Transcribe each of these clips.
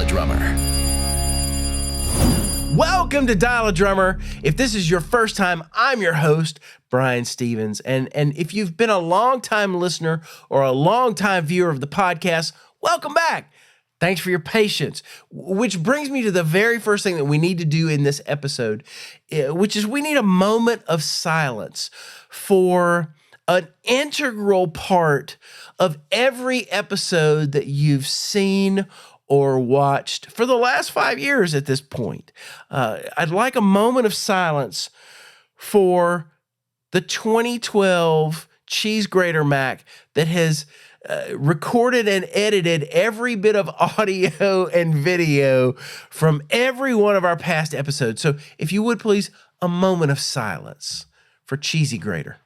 Dial-A-Drummer. Welcome to Dial-A-Drummer. If this is your first time, I'm your host, Brian Stevens. And if you've been a long-time listener or a long-time viewer of the podcast, welcome back. Thanks for your patience, which brings me to the very first thing that we need to do in this episode, which is we need a moment of silence for an integral part of every episode that you've seen or watched for the last 5 years at this point. I'd like a moment of silence for the 2012 Cheese Grater Mac that has recorded and edited every bit of audio and video from every one of our past episodes. So if you would please, a moment of silence for Cheesy Grater.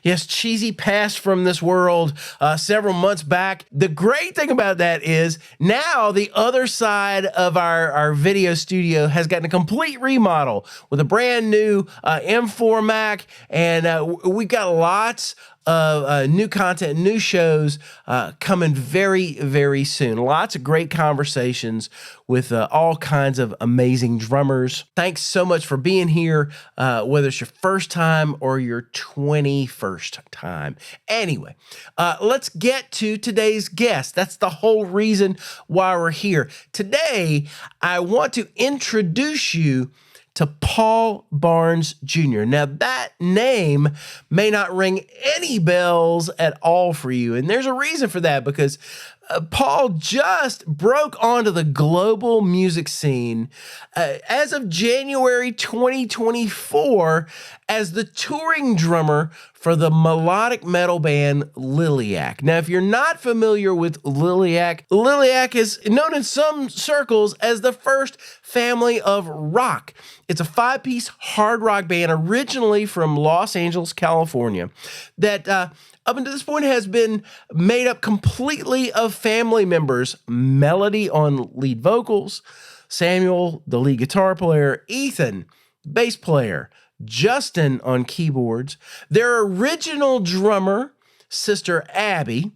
Yes, Cheesy passed from this world several months back. The great thing about that is now the other side of our video studio has gotten a complete remodel with a brand new M4 Mac, and we got lots of new content, new shows coming very, very soon. Lots of great conversations with all kinds of amazing drummers. Thanks so much for being here, whether it's your first time or your 21st time. Anyway, let's get to today's guest. That's the whole reason why we're here. Today, I want to introduce you to Paul Barnes Jr. Now, that name may not ring any bells at all for you, and there's a reason for that, because Paul just broke onto the global music scene as of January 2024 as the touring drummer for the melodic metal band Liliac. Now, if you're not familiar with Liliac, Liliac is known in some circles as the first family of rock. It's a 5-piece hard rock band originally from Los Angeles, California, that up until this point has been made up completely of family members. Melody on lead vocals, Samuel, the lead guitar player, Ethan, bass player, Justin on keyboards, their original drummer, sister Abby,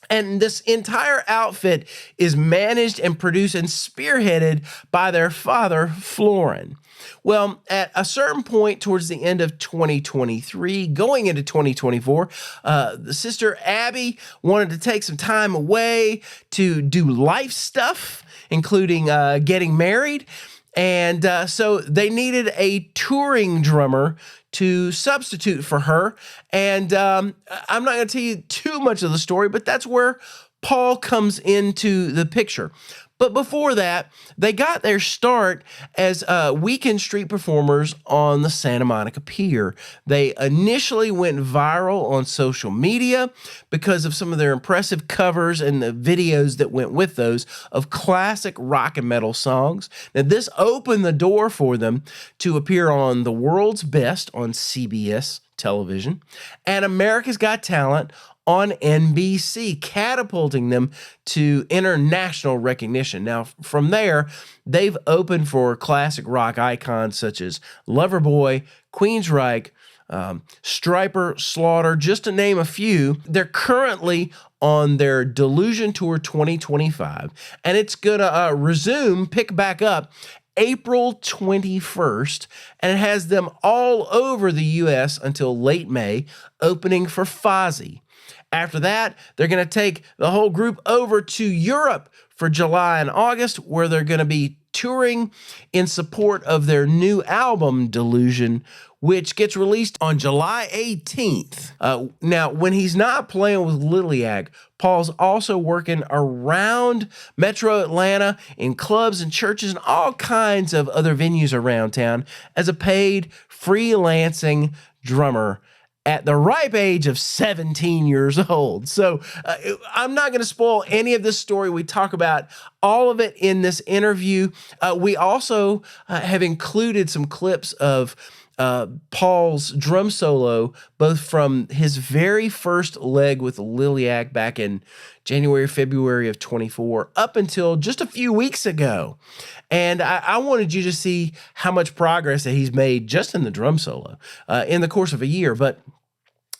and this entire outfit is managed and produced and spearheaded by their father, Florin. Well, at a certain point towards the end of 2023, going into 2024, the sister Abby wanted to take some time away to do life stuff, including getting married. And so they needed a touring drummer to substitute for her. And I'm not going to tell you too much of the story, but that's where Paul comes into the picture. But before that, they got their start as weekend street performers on the Santa Monica Pier. They initially went viral on social media because of some of their impressive covers and the videos that went with those of classic rock and metal songs. Now, this opened the door for them to appear on The World's Best on CBS television and America's Got Talent on NBC, catapulting them to international recognition. Now, from there, they've opened for classic rock icons such as Loverboy, Queensryche, Stryper, Slaughter, just to name a few. They're currently on their Delusion Tour 2025, and it's going to pick back up April 21st, and it has them all over the U.S. until late May, opening for Fozzy. After that, they're going to take the whole group over to Europe for July and August, where they're going to be touring in support of their new album, Delusion, which gets released on July 18th. Now, when he's not playing with Liliac, Paul's also working around Metro Atlanta in clubs and churches and all kinds of other venues around town as a paid freelancing drummer at the ripe age of 17 years old. So I'm not going to spoil any of this story. We talk about all of it in this interview. We also have included some clips of Paul's drum solo, both from his very first leg with Liliac back in January, February of 24, up until just a few weeks ago. And I wanted you to see how much progress that he's made just in the drum solo in the course of a year. But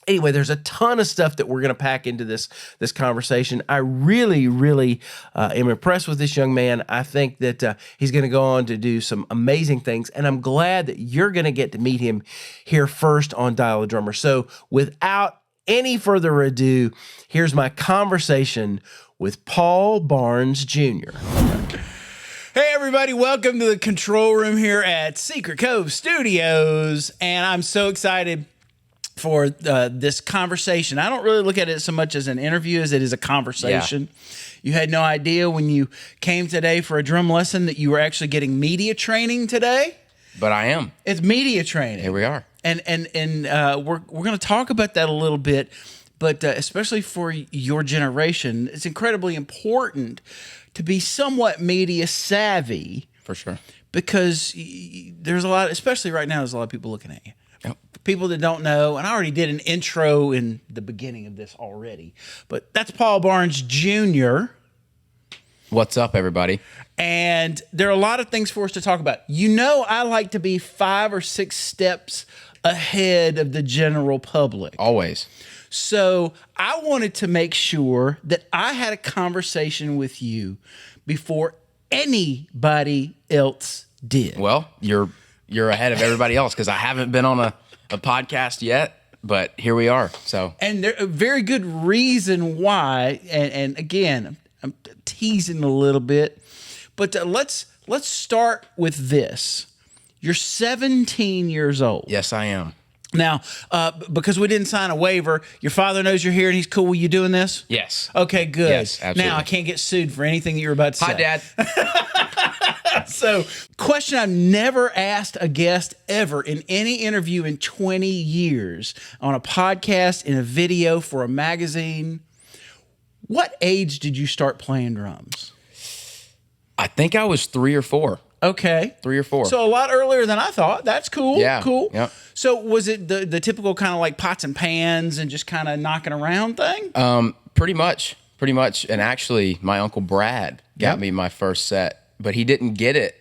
anyway, there's a ton of stuff that we're going to pack into this conversation. I really am impressed with this young man. I think that he's going to go on to do some amazing things, and I'm glad that you're going to get to meet him here first on Dial a Drummer. So without any further ado, here's my conversation with Paul Barnes Jr. Hey everybody, welcome to the control room here at Secret Cove Studios, and I'm so excited for this conversation. I don't really look at it so much as an interview as it is a conversation. Yeah. You had no idea when you came today for a drum lesson that you were actually getting media training today. But I am. It's media training. Here we are. And we're going to talk about that a little bit, but especially for your generation, it's incredibly important to be somewhat media savvy. For sure. Because there's a lot, especially right now, there's a lot of people looking at you. Yep. People that don't know, and I already did an intro in the beginning of this already, but that's Paul Barnes Jr. What's up, everybody? And there are a lot of things for us to talk about. You know, I like to be 5 or 6 steps ahead of the general public. Always. So I wanted to make sure that I had a conversation with you before anybody else did. Well, you're ahead of everybody else because I haven't been on a podcast yet, but here we are. So, and there's a very good reason why. And again, I'm teasing a little bit, but let's start with this. You're 17 years old. Yes, I am. Now, because we didn't sign a waiver, your father knows you're here and he's cool with you doing this? Yes. Okay, good. Yes, absolutely. Now I can't get sued for anything that you're about to say. Hi, Dad. So, question I've never asked a guest ever in any interview in 20 years, on a podcast, in a video, for a magazine. What age did you start playing drums? I think I was 3 or 4. Okay. 3 or 4. So a lot earlier than I thought. That's cool. Yeah. Cool. Yep. So was it the typical kind of like pots and pans and just kind of knocking around thing? Pretty much. And actually, my Uncle Brad got me my first set, but he didn't get it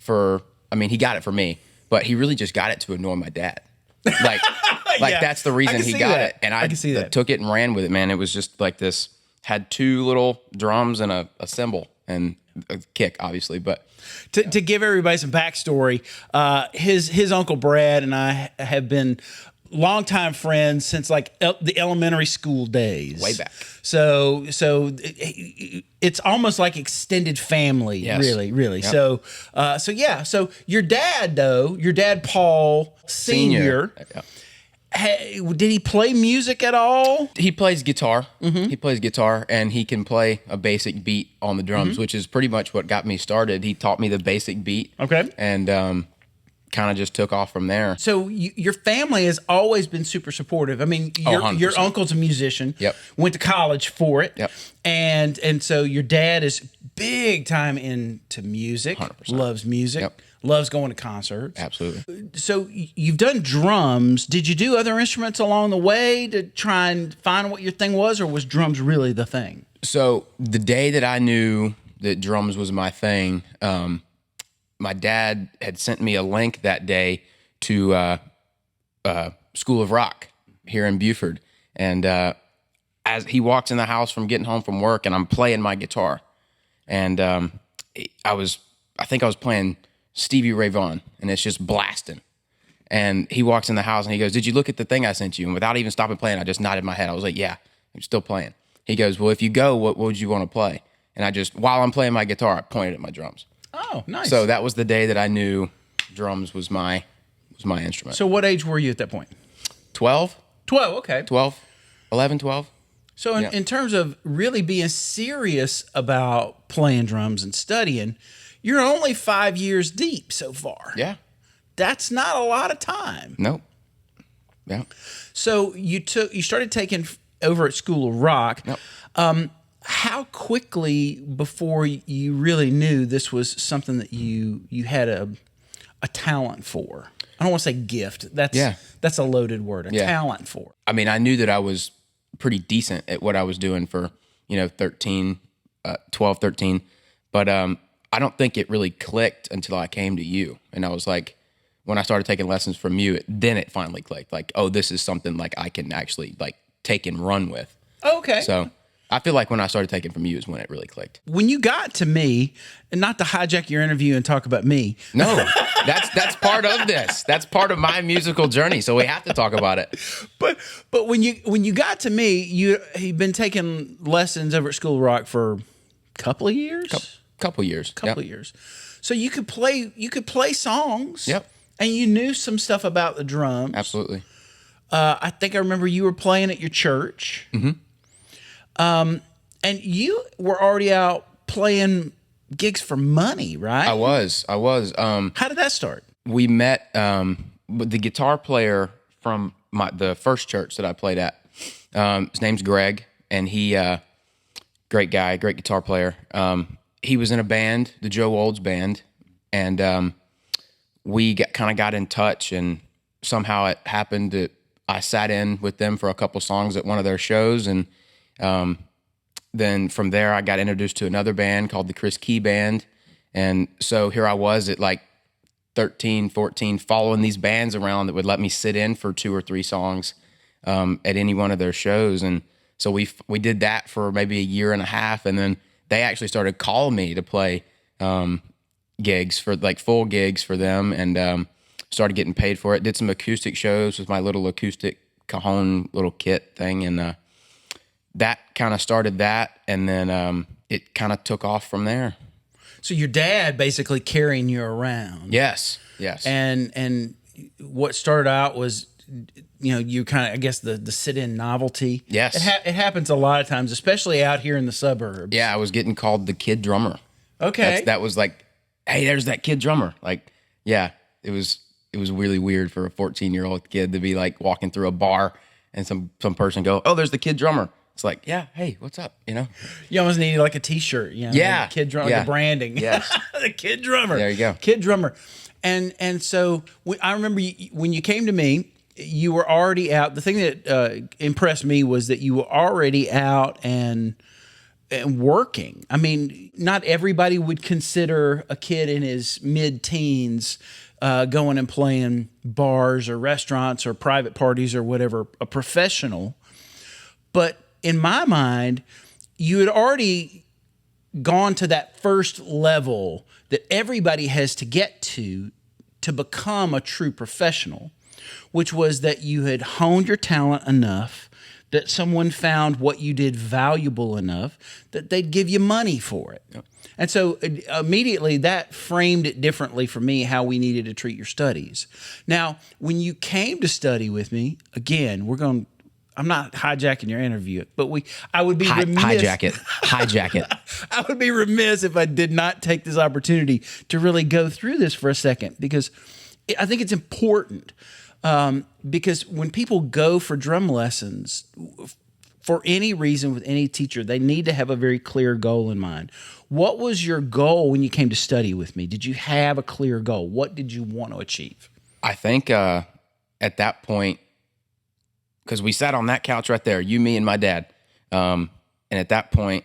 he got it for me, but he really just got it to annoy my dad. Like Yeah. That's the reason he got it. And I can see that. Took it and ran with it, man. It was just like this, had 2 little drums and a cymbal and a kick, obviously, but... To give everybody some backstory, his Uncle Brad and I have been longtime friends since like the elementary school days. Way back. So it's almost like extended family, yes. really. Yep. So your dad Paul Sr. Yep. Hey, did he play music at all? He plays guitar. Mm-hmm. He plays guitar, and he can play a basic beat on the drums, mm-hmm. which is pretty much what got me started. He taught me the basic beat. Okay. And kind of just took off from there. So your family has always been super supportive. I mean, your uncle's a musician. Yep. Went to college for it. Yep. And so your dad is big time into music. 100%. Loves music. Yep. Loves going to concerts. Absolutely. So you've done drums. Did you do other instruments along the way to try and find what your thing was, or was drums really the thing? So the day that I knew that drums was my thing, my dad had sent me a link that day to School of Rock here in Buford. And as he walks in the house from getting home from work, and I'm playing my guitar. And I think I was playing Stevie Ray Vaughan, and it's just blasting. And he walks in the house and he goes, "Did you look at the thing I sent you?" And without even stopping playing, I just nodded my head. I was like, "Yeah, I'm still playing." He goes, "Well, if you go, what would you want to play?" And I just, while I'm playing my guitar, I pointed at my drums. Oh, nice. So that was the day that I knew drums was my instrument. So what age were you at that point? 12? 12, okay. 12, 11, 12. So in terms of really being serious about playing drums and studying, you're only 5 years deep so far. Yeah. That's not a lot of time. Nope. Yeah. So you started taking over at School of Rock. Yep. How quickly before you really knew this was something that you had a talent for? I don't want to say gift. That's a loaded word. Talent for. I mean, I knew that I was pretty decent at what I was doing for, 12, 13. But I don't think it really clicked until I came to you. And I was like, when I started taking lessons from you, then it finally clicked. Like, oh, this is something like I can actually like take and run with. Okay. So I feel like when I started taking from you is when it really clicked. When you got to me, and not to hijack your interview and talk about me. No, that's part of this. That's part of my musical journey. So we have to talk about it. But when you got to me, you'd been taking lessons over at School of Rock for a couple of years? Couple years. Couple of years. So you could play songs. Yep. And you knew some stuff about the drums. Absolutely. I think I remember you were playing at your church. Mm-hmm. And you were already out playing gigs for money, right? I was. How did that start? We met with the guitar player from the first church that I played at. His name's Greg, and he great guy, great guitar player. He was in a band, the Joe Olds band, and we got in touch, and somehow it happened that I sat in with them for a couple songs at one of their shows, and then from there I got introduced to another band called the Chris Key Band, and so here I was at like 13, 14, following these bands around that would let me sit in for 2 or 3 songs at any one of their shows, and so we did that for maybe a year and a half, and then they actually started calling me to play gigs for like full gigs for them, and started getting paid for it. Did some acoustic shows with my little acoustic cajon little kit thing, and that kind of started that, and then it kind of took off from there. So your dad basically carrying you around. Yes. And what started out was, you kind of, I guess, the sit-in novelty. Yes. It happens a lot of times, especially out here in the suburbs. Yeah, I was getting called the kid drummer. Okay. That was like, hey, there's that kid drummer. Like, yeah, it was really weird for a 14-year-old kid to be like walking through a bar and some person go, oh, there's the kid drummer. It's like, yeah, hey, what's up? You almost needed like a T-shirt. Yeah. The kid drummer, yeah. the branding. Yes. The kid drummer. There you go. Kid drummer. And so I remember when you came to me, you were already out. The thing that impressed me was that you were already out and working. I mean, not everybody would consider a kid in his mid-teens going and playing bars or restaurants or private parties or whatever a professional. But in my mind, you had already gone to that first level that everybody has to get to become a true professional, which was that you had honed your talent enough that someone found what you did valuable enough that they'd give you money for it. Yep. And so immediately that framed it differently for me, how we needed to treat your studies. Now, when you came to study with me, again, I'm not hijacking your interview, but I would be remiss. Hijack it. I would be remiss if I did not take this opportunity to really go through this for a second, because I think it's important. Because when people go for drum lessons, for any reason with any teacher, they need to have a very clear goal in mind. What was your goal when you came to study with me? Did you have a clear goal? What did you want to achieve? I think at that point, because we sat on that couch right there, you, me, and my dad. And at that point,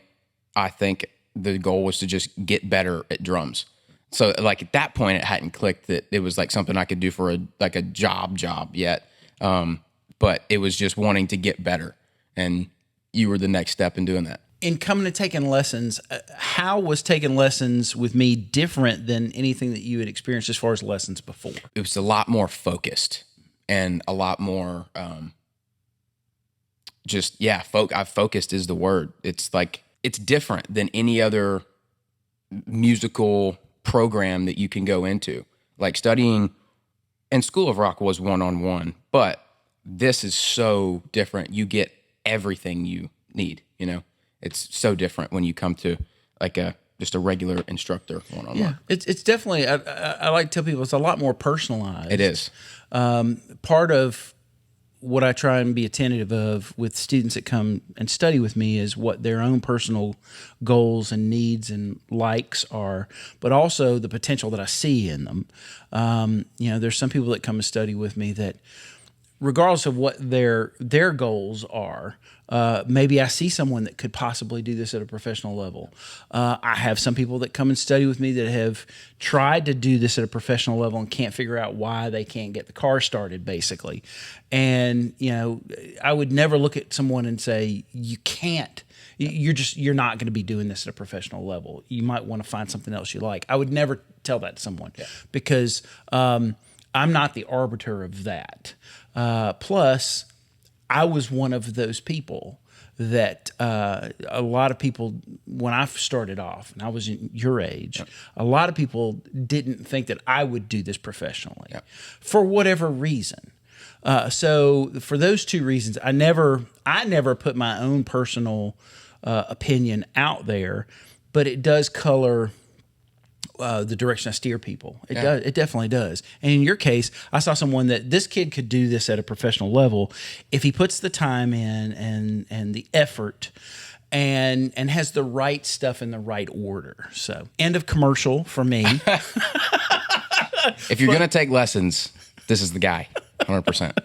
I think the goal was to just get better at drums. So like at that point, it hadn't clicked that it was like something I could do for a job yet. But it was just wanting to get better. And you were the next step in doing that. In coming to taking lessons, how was taking lessons with me different than anything that you had experienced as far as lessons before? It was a lot more focused and a lot more focused is the word. It's like, it's different than any other musical program that you can go into. Like studying, and School of Rock was one-on-one, but this is so different. You get everything you need, It's so different when you come to like just a regular instructor one-on-one. Yeah, it's definitely, I like to tell people, it's a lot more personalized. It is. Part of what I try and be attentive of with students that come and study with me is what their own personal goals and needs and likes are, but also the potential that I see in them. There's some people that come and study with me that, regardless of what their goals are, maybe I see someone that could possibly do this at a professional level. I have some people that come and study with me that have tried to do this at a professional level and can't figure out why they can't get the car started, basically. And, I would never look at someone and say, you can't. You're not going to be doing this at a professional level. You might want to find something else you like. I would never tell that to someone because I'm not the arbiter of that. Plus, I was one of those people that a lot of people, when I started off, and I was in your age, a lot of people didn't think that I would do this professionally for whatever reason. So for those two reasons, I never put my own personal opinion out there, but it does color the direction I steer people. It does. It definitely does. And in your case, I saw someone that this kid could do this at a professional level if he puts the time in and the effort and has the right stuff in the right order. So, end of commercial for me. If you're going to take lessons, this is the guy, 100%.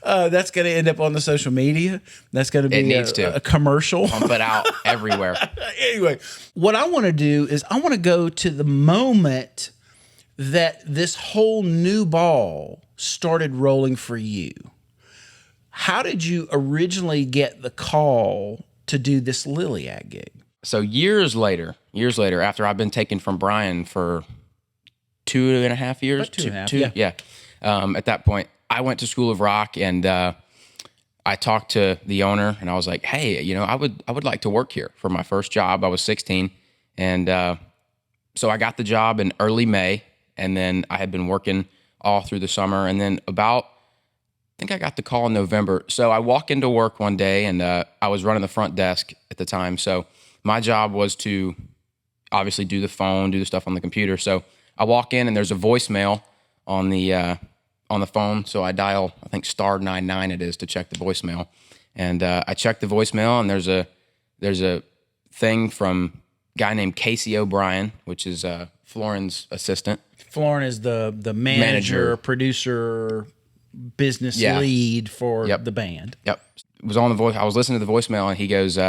That's going to end up on the social media. That's going to be a commercial. Pump it out everywhere. Anyway, what I want to do is I want to go to the moment that this whole new ball started rolling for you. How did you originally get the call to do this Liliac gig? So years later, after I've been taken from Brian for 2.5 years, About 2.5, at that point, I went to School of Rock and I talked to the owner and I was like, hey, I would like to work here for my first job. I was 16. And so I got the job in early May, and then I had been working all through the summer. And then I think I got the call in November. So I walk into work one day and I was running the front desk at the time. So my job was to obviously do the phone, do the stuff on the computer. So I walk in and there's a voicemail on the phone. So I dial, I think *99 it is to check the voicemail. And I check the voicemail and there's a thing from a guy named Casey O'Brien, which is Florin's assistant. Florin is the manager, producer, business lead for the band. Yep. It was on the voice. I was listening to the voicemail and he goes,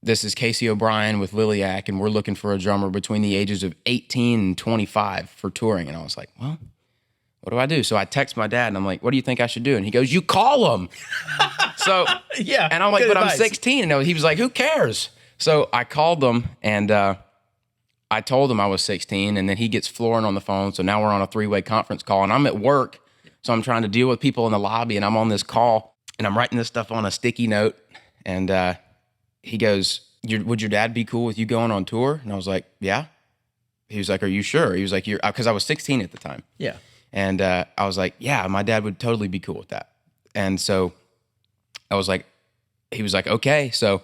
this is Casey O'Brien with Liliac, and we're looking for a drummer between the ages of 18 and 25 for touring. And I was like, well, what do I do? So I text my dad and I'm like, what do you think I should do? And he goes, you call him. So, and I'm like, but advice. I'm 16. And he was like, who cares? So I called them and I told him I was 16, and then he gets Florin on the phone. So now we're on a 3-way conference call and I'm at work. So I'm trying to deal with people in the lobby and I'm on this call and I'm writing this stuff on a sticky note. And he goes, would your dad be cool with you going on tour? And I was like, yeah. He was like, are you sure? He was like, because I was 16 at the time. Yeah. And I was like, yeah, my dad would totally be cool with that. And so I was like, he was like, okay. So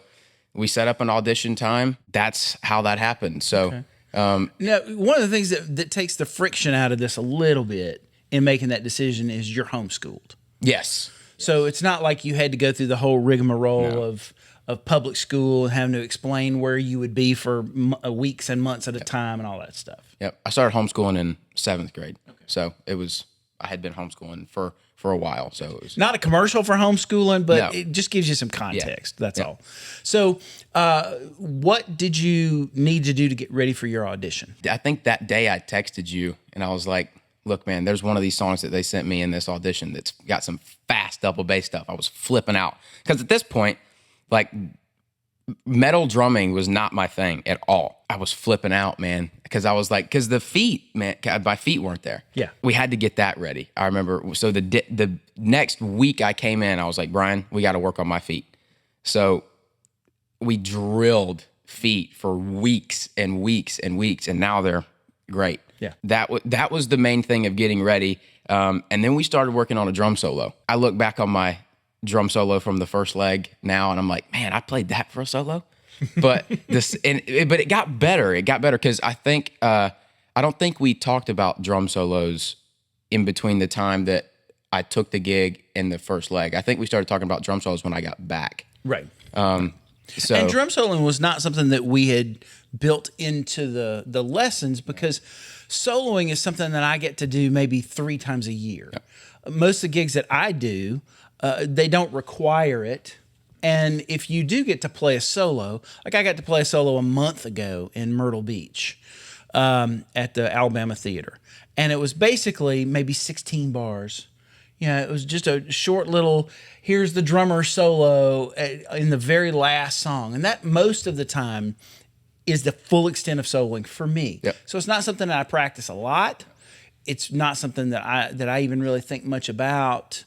we set up an audition time. That's how that happened. So now, one of the things that takes the friction out of this a little bit in making that decision is you're homeschooled. Yes. So it's not like you had to go through the whole rigmarole of public school and having to explain where you would be for weeks and months at a time and all that stuff. Yep. I started homeschooling in 7th grade. Okay. So I had been homeschooling for a while. So it was not a commercial for homeschooling, but it just gives you some context. Yeah. That's all. So what did you need to do to get ready for your audition? I think that day I texted you and I was like, look, man, there's one of these songs that they sent me in this audition that's got some fast double bass stuff. I was flipping out because at this point, like, metal drumming was not my thing at all. I was flipping out, man, because I was like, because the feet, man, my feet weren't there. Yeah. We had to get that ready. I remember, so the next week I came in, I was like, Brian, we got to work on my feet. So we drilled feet for weeks and weeks and weeks, and now they're great. Yeah. That was the main thing of getting ready. And then we started working on a drum solo. I look back on my drum solo from the first leg now, and I'm like, man, I played that for a solo. But but it got better. It got better because I don't think we talked about drum solos in between the time that I took the gig in the first leg. I think we started talking about drum solos when I got back. Right. So And drum soloing was not something that we had built into the lessons, because soloing is something that I get to do maybe 3 times a year. Most of the gigs that I do, they don't require it. And if you do get to play a solo, like I got to play a solo a month ago in Myrtle Beach at the Alabama Theater. And it was basically maybe 16 bars. It was just a short little, here's the drummer solo in the very last song. And that most of the time is the full extent of soloing for me. Yep. So it's not something that I practice a lot. It's not something that I even really think much about,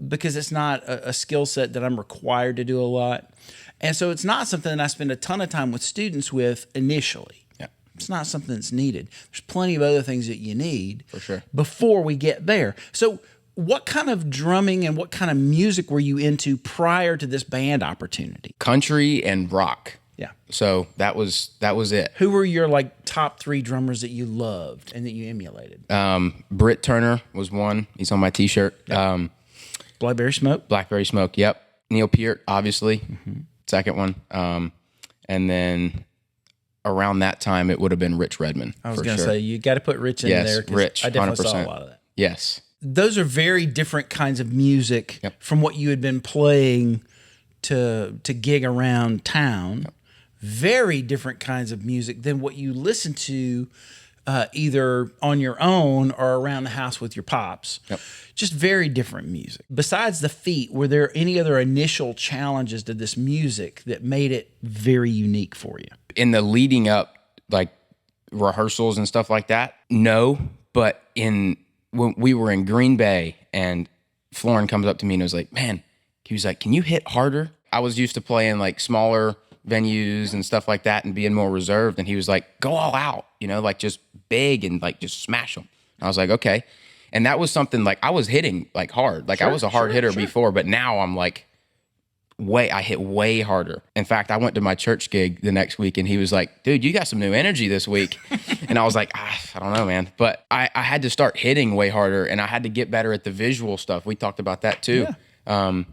because it's not a skill set that I'm required to do a lot. And so it's not something that I spend a ton of time with students with initially. Yeah. It's not something that's needed. There's plenty of other things that you need For sure. before we get there. So what kind of drumming and what kind of music were you into prior to this band opportunity? country and rock. Yeah. So that was it. Who were your top 3 drummers that you loved and that you emulated? Britt Turner was one. He's on my T-shirt. Yep. Blackberry Smoke? Blackberry Smoke. Yep. Neil Peart, obviously. Second one. And then around that time, it would have been Rich Redmond. I was going to say, you got to put Rich in there. Yes, Rich, I definitely 100%. saw a lot of that. Yes. Those are very different kinds of music Yep. from what you had been playing to gig around town. Yep. Very different kinds of music than what you listen to either on your own or around the house with your pops. Yep. Just very different music. Besides the feet, were there any other initial challenges to this music that made it very unique for you? In the leading up, like rehearsals and stuff like that, no. But when we were in Green Bay and Florin comes up to me and was like, man, he was like, can you hit harder? I was used to playing like smaller venues and stuff like that and being more reserved. And he was like, go all out, like just big and like just smash them. I was like, okay. And that was something like I was hitting like hard. Like I was a hard hitter before, but now I'm like, I hit way harder. In fact, I went to my church gig the next week and he was like, dude, you got some new energy this week. And I was like, I don't know, man. But I had to start hitting way harder and I had to get better at the visual stuff. We talked about that too. Yeah.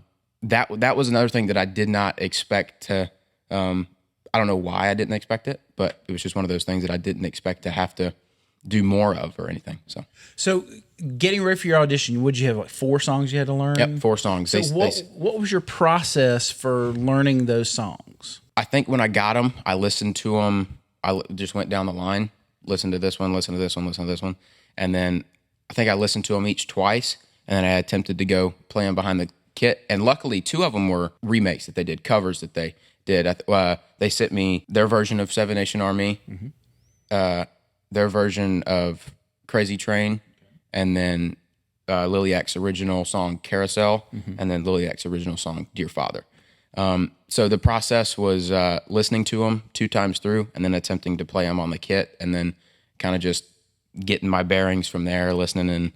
That was another thing that I did not expect to, I don't know why I didn't expect it, but it was just one of those things that I didn't expect to have to do more of or anything. So getting ready for your audition, would you have like 4 songs you had to learn? Yep, 4 songs. So what was your process for learning those songs? I think when I got them, I listened to them. I just went down the line, listened to this one, listen to this one, listen to this one. And then I think I listened to them each twice. And then I attempted to go play them behind the kit. And luckily, 2 of them were remakes that they did, covers that they did. They sent me their version of Seven Nation Army, their version of Crazy Train, and then Liliac's original song Carousel, and then Liliac's original song Dear Father. So the process was listening to them 2 times through and then attempting to play them on the kit and then kind of just getting my bearings from there, listening and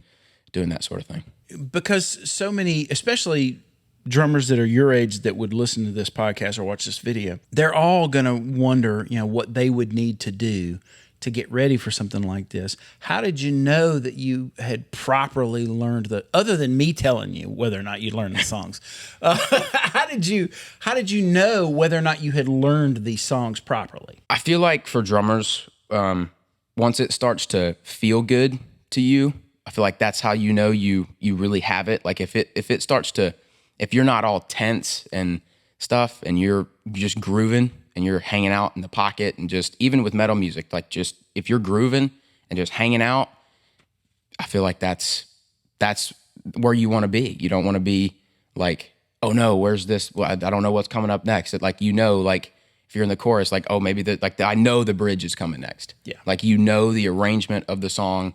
doing that sort of thing. Because so many, especially drummers that are your age that would listen to this podcast or watch this video, they're all going to wonder, what they would need to do to get ready for something like this. How did you know that you had properly learned other than me telling you whether or not you learned the songs? How did you know whether or not you had learned these songs properly? I feel like for drummers, once it starts to feel good to you, I feel like that's how you know you really have it. Like if it starts to, if you're not all tense and stuff and you're just grooving and you're hanging out in the pocket and just, even with metal music, like just, if you're grooving and just hanging out, I feel like that's where you want to be. You don't want to be like, oh no, where's this? Well, I don't know what's coming up next. Like, like if you're in the chorus, like, oh, maybe I know the bridge is coming next. Yeah. Like, the arrangement of the song,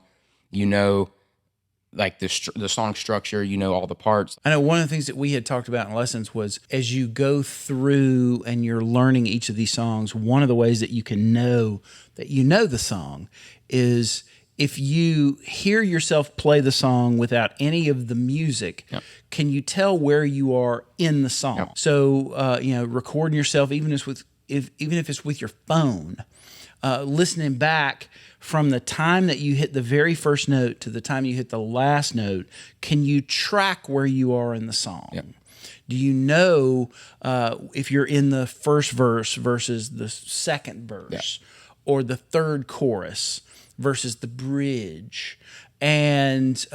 like the song structure, all the parts. I know one of the things that we had talked about in lessons was as you go through and you're learning each of these songs, one of the ways that you can know that you know the song is if you hear yourself play the song without any of the music, Yep. Can you tell where you are in the song? Yep. So, recording yourself, even if it's with your phone, listening back from the time that you hit the very first note to the time you hit the last note, can you track where you are in the song? Yep. Do you know if you're in the first verse versus the second verse, or the third chorus versus the bridge, and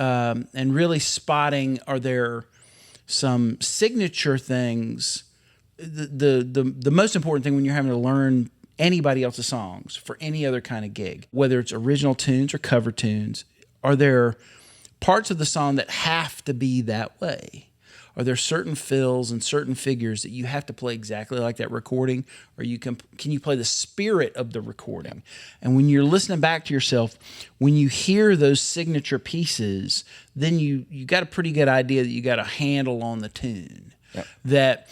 really spotting, are there some signature things? The most important thing when you're having to learn anybody else's songs for any other kind of gig, whether it's original tunes or cover tunes, are there parts of the song that have to be that way? Are there certain fills and certain figures that you have to play exactly like that recording, or can you play the spirit of the recording? And when you're listening back to yourself, when you hear those signature pieces, then you got a pretty good idea that you got a handle on the tune. Yep. That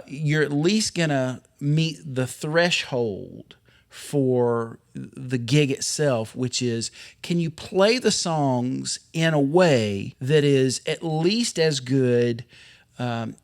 you're at least gonna meet the threshold for the gig itself, which is, can you play the songs in a way that is at least as good,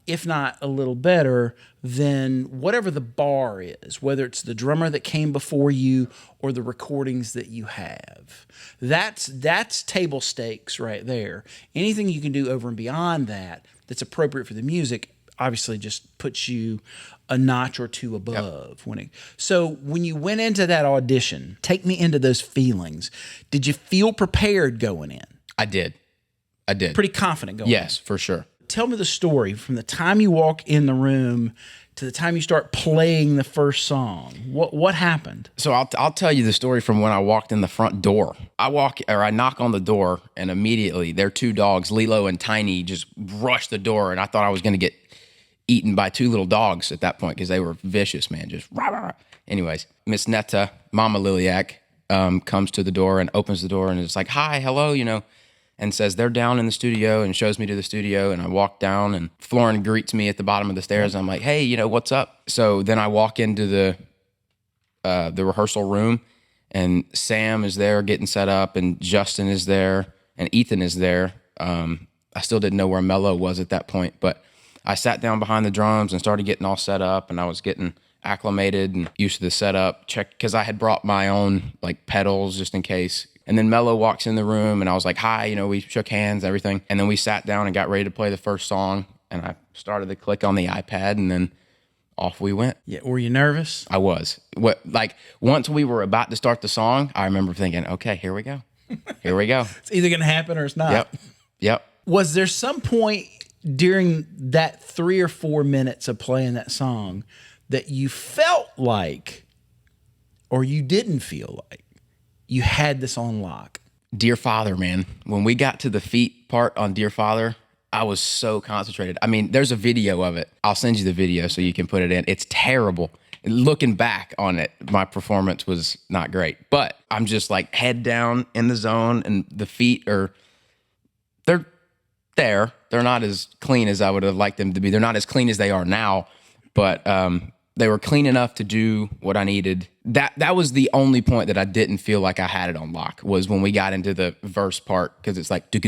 if not a little better, than whatever the bar is, whether it's the drummer that came before you or the recordings that you have. That's table stakes right there. Anything you can do over and beyond that that's appropriate for the music obviously just puts you a notch or two above. Yep. So when you went into that audition, take me into those feelings. Did you feel prepared going in? I did. Pretty confident going in? Yes, for sure. Tell me the story from the time you walk in the room to the time you start playing the first song. What happened? So I'll tell you the story from when I walked in the front door. I knock on the door, and immediately their two dogs, Lilo and Tiny, just rush the door, and I thought I was going to get eaten by two little dogs at that point because they were vicious, man. Just rah, rah, rah. Anyways, Miss Netta, Mama Liliac, comes to the door and opens the door and is like, "Hi, hello," and says they're down in the studio, and shows me to the studio. And I walk down, and Florin greets me at the bottom of the stairs. And I'm like, "Hey, what's up?" So then I walk into the rehearsal room, and Sam is there getting set up, and Justin is there, and Ethan is there. I still didn't know where Mello was at that point, but I sat down behind the drums and started getting all set up, and I was getting acclimated and used to the setup, because I had brought my own pedals just in case. And then Mello walks in the room, and I was like, "Hi," we shook hands, everything. And then we sat down and got ready to play the first song, and I started to click on the iPad, and then off we went. Yeah, were you nervous? I was. Once we were about to start the song, I remember thinking, okay, here we go. Here we go. It's either going to happen or it's not. Yep. Was there some point during that 3 or 4 minutes of playing that song that you felt like, or you didn't feel like, you had this on lock? Dear Father, man. When we got to the feet part on Dear Father, I was so concentrated. I mean, there's a video of it. I'll send you the video so you can put it in. It's terrible. Looking back on it, my performance was not great. But I'm just head down in the zone, and the feet they're there. They're not as clean as I would have liked them to be. They're not as clean as they are now, but they were clean enough to do what I needed. That was the only point that I didn't feel like I had it on lock, was when we got into the verse part, because it's like and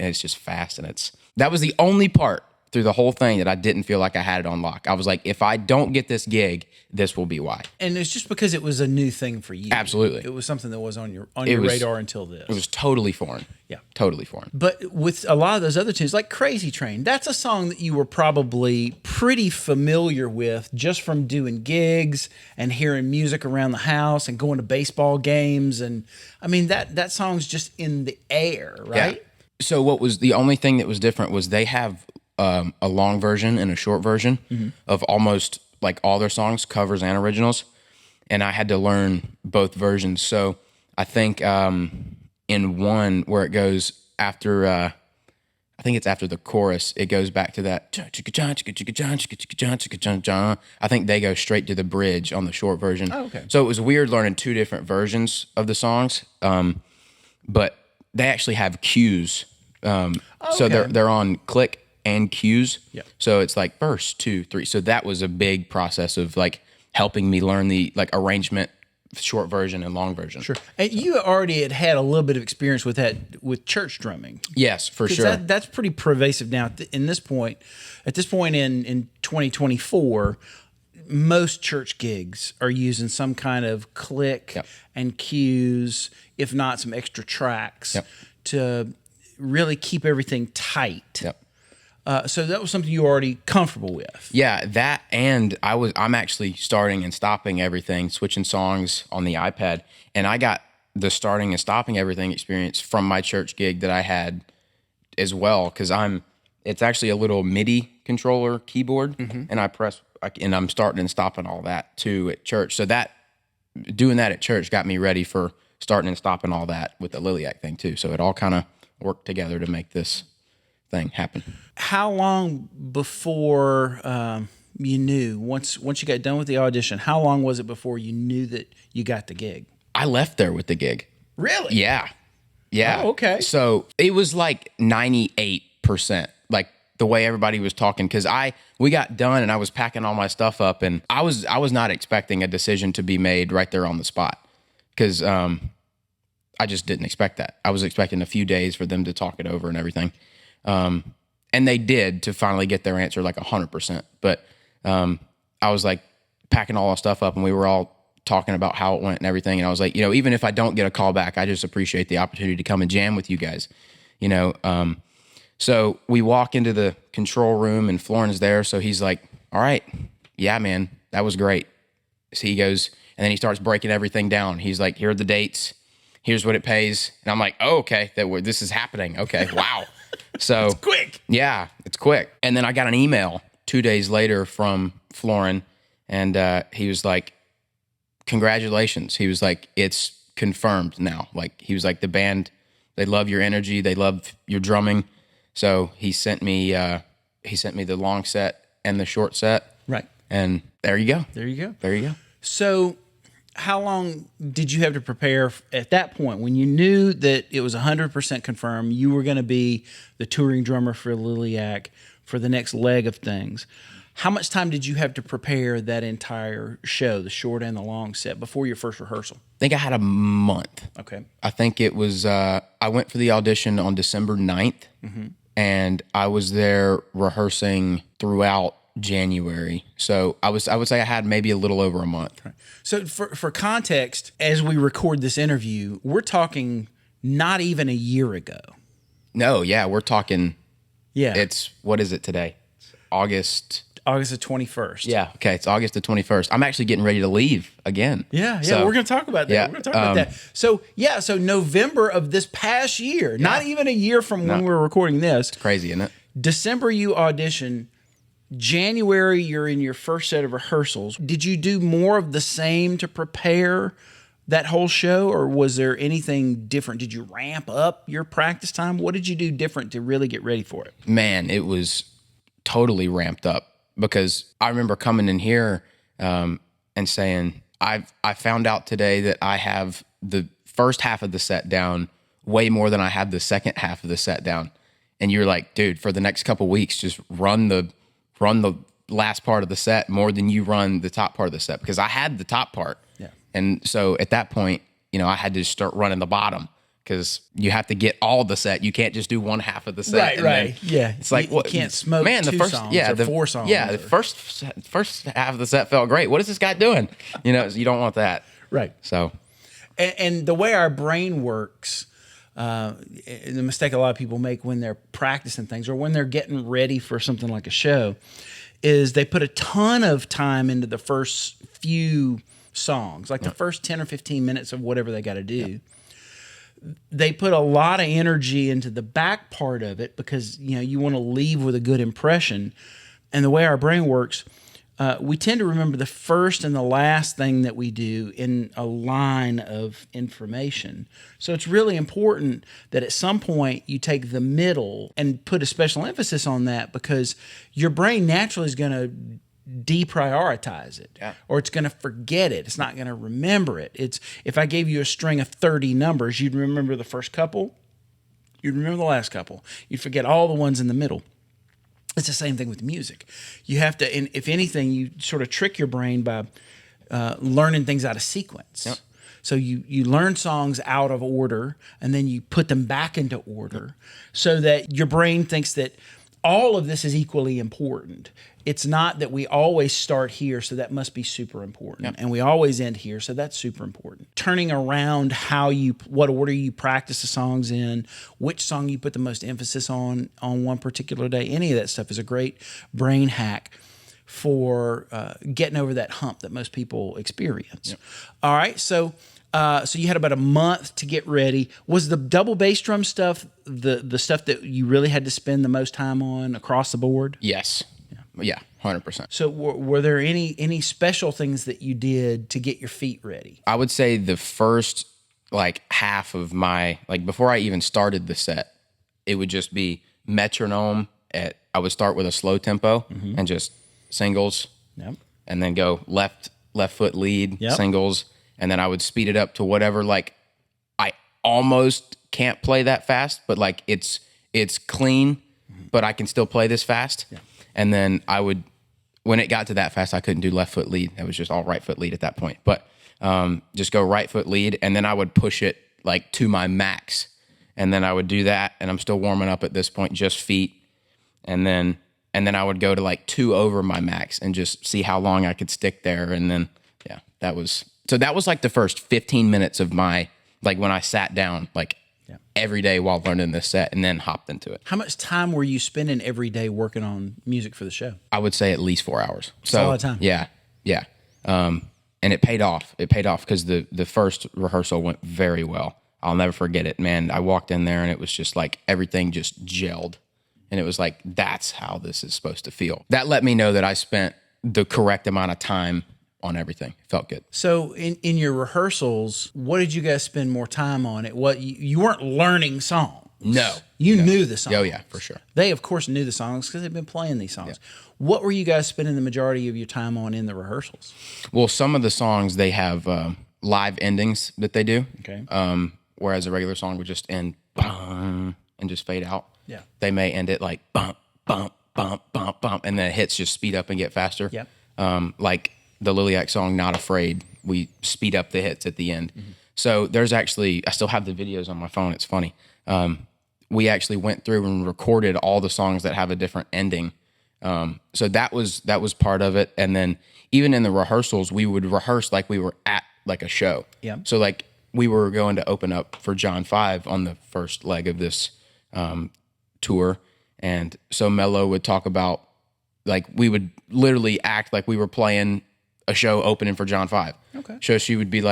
it's just fast, and that was the only part through the whole thing that I didn't feel like I had it on lock. I was like, if I don't get this gig, this will be why. And it's just because it was a new thing for you. Absolutely. It was something that was on your radar until this. It was totally foreign. Yeah. Totally foreign. But with a lot of those other tunes, like Crazy Train, that's a song that you were probably pretty familiar with just from doing gigs and hearing music around the house and going to baseball games. And I mean, that song's just in the air, right? Yeah. So what was the only thing that was different was they have a long version and a short version of almost all their songs, covers and originals. And I had to learn both versions. So I think in one where it goes after, I think it's after the chorus, it goes back to that. I think they go straight to the bridge on the short version. Oh, okay. So it was weird learning two different versions of the songs. But they actually have cues. So they're on click and cues. Yep. So it's verse 2, 3. So that was a big process of helping me learn the arrangement, short version and long version. Sure. And you already had a little bit of experience with that with church drumming. Yes, for sure. That's pretty pervasive now. At this point in 2024, most church gigs are using some kind of click and cues, if not some extra tracks, to really keep everything tight. So that was something you were already comfortable with. Yeah, that, and I'm actually starting and stopping everything, switching songs on the iPad, and I got the starting and stopping everything experience from my church gig that I had as well, because it's actually a little MIDI controller keyboard, and and I'm starting and stopping all that too at church. So doing that at church got me ready for starting and stopping all that with the Liliac thing too. So it all kind of worked together to make this thing happen. How long before you knew, once you got done with the audition, how long was it before you knew that you got the gig? I left there with the gig. Really? Yeah. Oh, okay. So it was like 98%, like the way everybody was talking, because we got done and I was packing all my stuff up, and I was not expecting a decision to be made right there on the spot, because I just didn't expect that. I was expecting a few days for them to talk it over and everything. And they did, to finally get their answer like 100%. But I was like packing all our stuff up, and we were all talking about how it went and everything. And I was like, even if I don't get a call back, I just appreciate the opportunity to come and jam with you guys, So we walk into the control room, and Florin's there. So he's like, all right, yeah, man, that was great. So he goes, and then he starts breaking everything down. He's like, here are the dates. Here's what it pays. And I'm like, oh, okay, this is happening. Okay, wow. So It's quick. Yeah, it's quick. And then I got an email 2 days later from Florin, and he was like, congratulations. He was like, it's confirmed now. Like, he was like, the band, they love your energy. They love your drumming. So he sent me the long set and the short set. Right. And there you go. There you go. There you go. So how long did you have to prepare at that point when you knew that it was 100% confirmed you were going to be the touring drummer for Liliac for the next leg of things? How much time did you have to prepare that entire show, the short and the long set, before your first rehearsal? I think I had a month. Okay. I think it was, I went for the audition on December 9th, and I was there rehearsing throughout January. So I would say I had maybe a little over a month. Right. So for context, as we record this interview, we're talking not even a year ago. No, yeah, we're talking, Yeah. what is it today? August August the 21st. Yeah, okay, it's August the 21st. I'm actually getting ready to leave again. Yeah, So, we're going to talk about that. yeah, We're going to talk about that. So November of this past year, not even a year from when we were recording this. Crazy, isn't it? December you audition. January you're in your first set of rehearsals. Did you do more of the same to prepare that whole show, or was there anything different? Did you ramp up your practice time? What did you do different to really get ready for it? Man, it was totally ramped up, because I remember coming in here and saying, I found out today that I have the first half of the set down way more than I have the second half of the set down. And you're like, dude, for the next couple weeks, just run the last part of the set more than you run the top part of the set, because I had the top part. Yeah. And so at that point, I had to start running the bottom, because you have to get all the set. You can't just do one half of the set. Right. Yeah. It's like, you can't smoke two songs or four songs. Yeah, the first half of the set felt great. What is this guy doing? You don't want that. Right. So, and the way our brain works, the mistake a lot of people make when they're practicing things or when they're getting ready for something like a show, is they put a ton of time into the first few songs, like the first 10 or 15 minutes of whatever they got to do. Yeah. They put a lot of energy into the back part of it because, you want to leave with a good impression. And the way our brain works, we tend to remember the first and the last thing that we do in a line of information. So it's really important that at some point you take the middle and put a special emphasis on that, because your brain naturally is going to deprioritize it, or it's going to forget it. It's not going to remember it. It's, if I gave you a string of 30 numbers, you'd remember the first couple, you'd remember the last couple, you'd forget all the ones in the middle. It's the same thing with music. You have to, and if anything, you sort of trick your brain by learning things out of sequence. Yep. So you learn songs out of order, and then you put them back into order, so that your brain thinks that all of this is equally important. It's not that we always start here, so that must be super important. And we always end here, so that's super important. Turning around what order you practice the songs in, which song you put the most emphasis on one particular day, any of that stuff is a great brain hack for getting over that hump that most people experience. Yep. All right, so you had about a month to get ready. Was the double bass drum stuff the stuff that you really had to spend the most time on across the board? Yes. Yeah, 100%. So were there any special things that you did to get your feet ready? I would say the first half of my, before I even started the set, it would just be metronome. I would start with a slow tempo and just singles, and then go left foot lead, singles, and then I would speed it up to whatever. I almost can't play that fast, but it's clean, but I can still play this fast. Yeah. And then when it got to that fast, I couldn't do left foot lead. It was just all right foot lead at that point. But just go right foot lead, and then I would push it to my max, and then I would do that, and I'm still warming up at this point, just feet, and then I would go to 2 over my max and just see how long I could stick there, and then that was the first 15 minutes of my when I sat down every day while learning this set, and then hopped into it. How much time were you spending every day working on music for the show? I would say at least 4 hours. So a lot of time. Yeah. And it paid off. It paid off because the first rehearsal went very well. I'll never forget it, man. I walked in there and it was just everything just gelled. And it was that's how this is supposed to feel. That let me know that I spent the correct amount of time on everything. It felt good. So in your rehearsals, what did you guys spend more time on? You weren't learning songs. No. You knew the songs. Oh, yeah, for sure. They, of course, knew the songs because they've been playing these songs. Yeah. What were you guys spending the majority of your time on in the rehearsals? Well, some of the songs, they have live endings that they do. Okay. Whereas a regular song would just end and just fade out. Yeah. They may end it bump, bump, bump, bump, bump, and the hits just speed up and get faster. Yeah. The Liliac song, Not Afraid, we speed up the hits at the end. Mm-hmm. So there's actually, I still have the videos on my phone. It's funny. We actually went through and recorded all the songs that have a different ending. So that was part of it. And then even in the rehearsals, we would rehearse like we were at a show. Yeah. So we were going to open up for John 5 on the first leg of this tour. And so Mello would talk about, we would literally act like we were playing a show opening for John 5. Okay. So she would be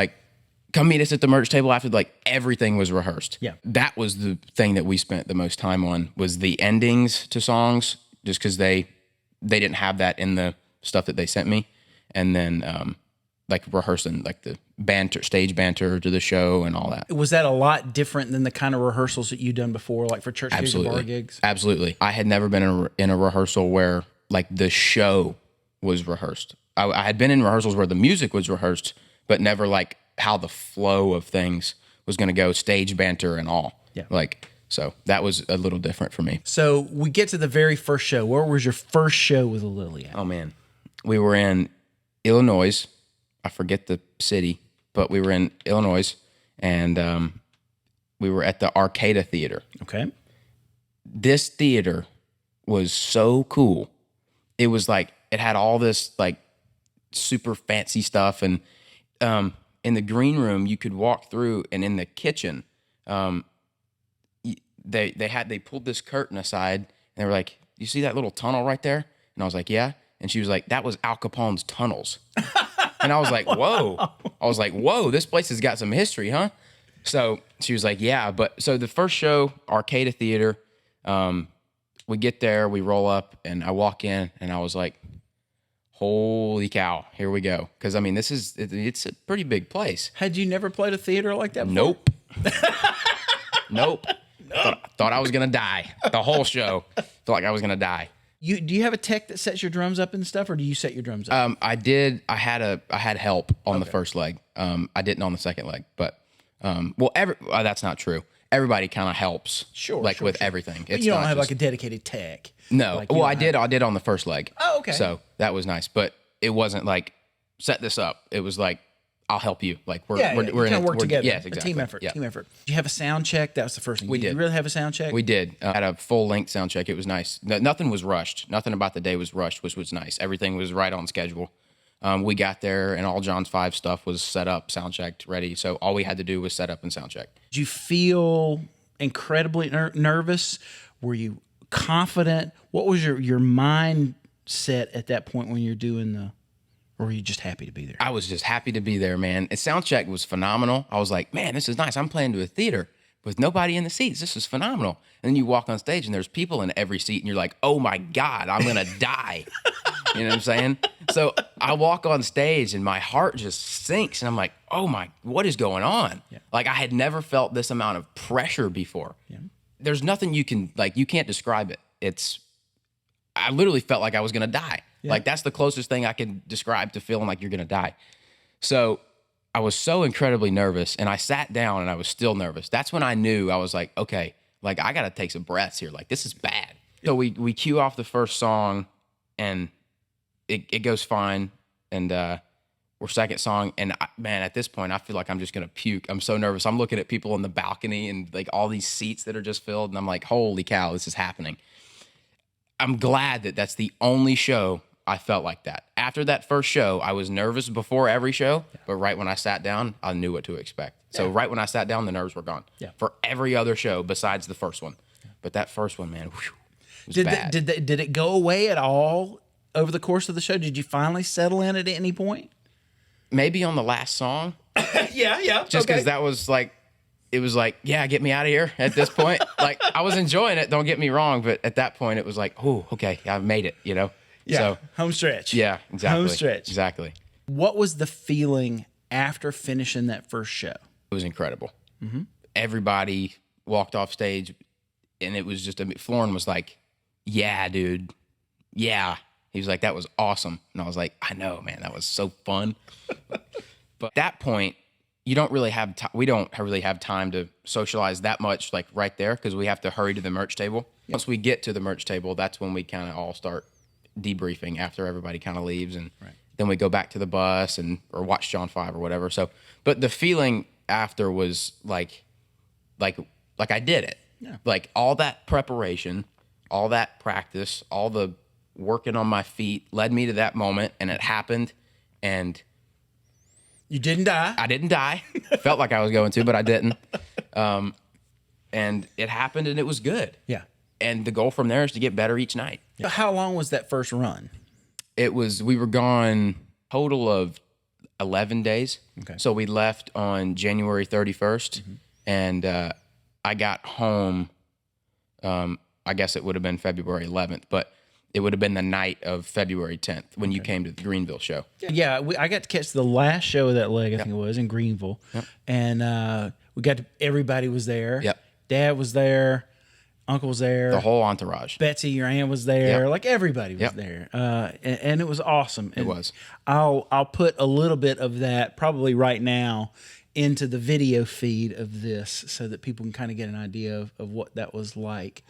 come meet us at the merch table after, everything was rehearsed. Yeah. That was the thing that we spent the most time on, was the endings to songs, just because they didn't have that in the stuff that they sent me. And then rehearsing the banter, stage banter to the show and all that. Was that a lot different than the kind of rehearsals that you'd done before, for church gigs or bar gigs? Absolutely. I had never been in a rehearsal where the show was rehearsed. I had been in rehearsals where the music was rehearsed, but never how the flow of things was going to go, stage banter and all. Yeah. So that was a little different for me. So we get to the very first show. Where was your first show with Liliac? Oh, man. We were in Illinois. I forget the city, but we were in Illinois, and we were at the Arcada Theater. Okay. This theater was so cool. It was it had all this super fancy stuff, and in the green room you could walk through, and in the kitchen they pulled this curtain aside, and they were like, "You see that little tunnel right there?" And I was like, "Yeah." And she was like, "That was Al Capone's tunnels." And I was like, "Whoa." I was like, "Whoa, this place has got some history, huh?" So she was like, "Yeah." But so the first show, Arcada Theater, we get there, we roll up, and I walk in, and I was like, holy cow, here we go. Because, it's a pretty big place. Had you never played a theater like that before? Nope. Thought I was going to die. The whole show. Felt like I was going to die. Do you have a tech that sets your drums up and stuff, or do you set your drums up? I did. I had help on the first leg. I didn't on the second leg. But, that's not true. Everybody kind of helps, with everything. But you don't have a dedicated tech. No. I did on the first leg. Oh, okay. So that was nice, but it wasn't set this up. It was I'll help you. Like we're Yeah, we're, yeah. we're You in kinda work together. Yes, A exactly. team effort. Yeah. Team effort. Did you have a sound check? That was the first thing. We Did did. you really have a sound check? We did. Had a full length sound check. It was nice. Nothing was rushed. Nothing about the day was rushed, which was nice. Everything was right on schedule. We got there and all John's 5 stuff was set up, sound checked, ready. So all we had to do was set up and sound check. Did you feel incredibly nervous? Were you confident? What was your mindset at that point when you're doing the, or were you just happy to be there? I was just happy to be there, man. And sound check was phenomenal. I was like, man, this is nice. I'm playing to a theater with nobody in the seats. This is phenomenal. And then you walk on stage and there's people in every seat and you're like, oh my God, I'm going to die. You know what I'm saying? So I walk on stage and my heart just sinks and I'm like, oh my, what is going on? Yeah. Like I had never felt this amount of pressure before. Yeah. There's nothing you can't describe it. I literally felt like I was going to die. Yeah. Like that's the closest thing I can describe to feeling like you're going to die. So I was so incredibly nervous and I sat down and I was still nervous. That's when I knew. I was like, okay, like I got to take some breaths here. Like this is bad. So we cue off the first song and it goes fine. And we're second song. And man, at this point, I feel like I'm just going to puke. I'm so nervous. I'm looking at people in the balcony and like all these seats that are just filled. And I'm like, holy cow, this is happening. I'm glad that that's the only show I felt like that. After that first show, I was nervous before every show, but right when I sat down, I knew what to expect. So right when I sat down, the nerves were gone. Yeah. For every other show besides the first one. But that first one, man, whew, was bad. Did it go away at all over the course of the show? Did you finally settle in at any point? Maybe on the last song, Yeah. just because that was like, it was like, yeah, get me out of here at this point. Like I was enjoying it, don't get me wrong, but at that point it was like, oh, okay, I made it, you know? Yeah. So, Home stretch. yeah, exactly. Home stretch. Exactly. What was the feeling after finishing that first show? It was incredible. Everybody walked off stage and it was just, Florin was like, yeah, dude. Yeah. He was like, that was awesome. And I was like, I know, man, that was so fun. But at that point, you don't really have we don't really have time to socialize that much like right there because we have to hurry to the merch table. Yep. Once we get to the merch table, that's when we kind of all start debriefing after everybody kind of leaves. And then we go back to the bus or watch John 5 or whatever. So, but the feeling after was like I did it. Yeah. Like all that preparation, all that practice, all the working on my feet led me to that moment and it happened and You didn't die. I didn't die. Felt like I was going to, but I didn't. And it happened and it was good. Yeah. And the goal from there is to get better each night. So how long was that first run? We were gone total of 11 days. Okay. So we left on January 31st and I got home, I guess it would have been February 11th, but it would have been the night of February 10th when you came to the Greenville show. Yeah, I got to catch the last show of that leg, I think it was, in Greenville. Yep. And everybody was there. Yep. Dad was there. Uncle was there. The whole entourage. Betsy, your aunt, was there. Yep. Like everybody was Yep. there. And it was awesome. And It was. I'll put a little bit of that probably right now into the video feed of this so that people can kind of get an idea of what that was like.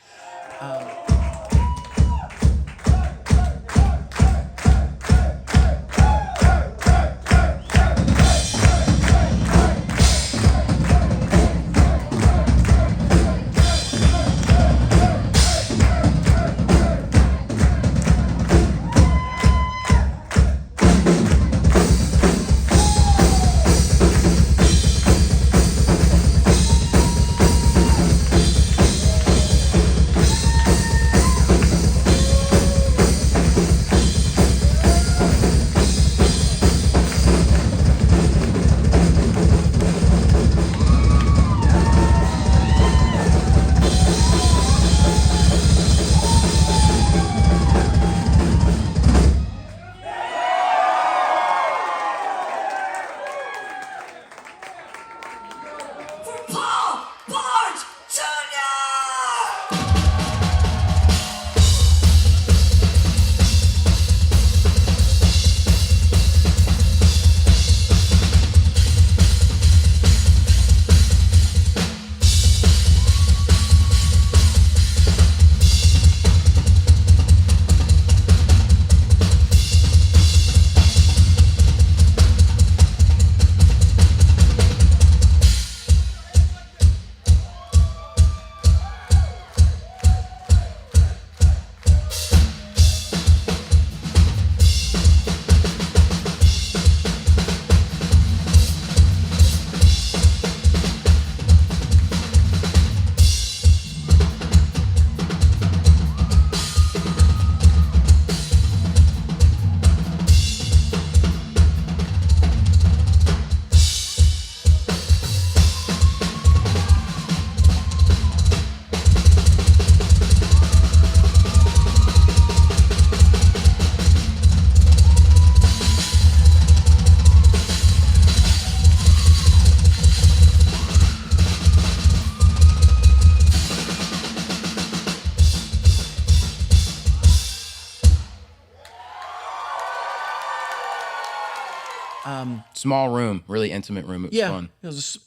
Small room, really intimate room. It was fun.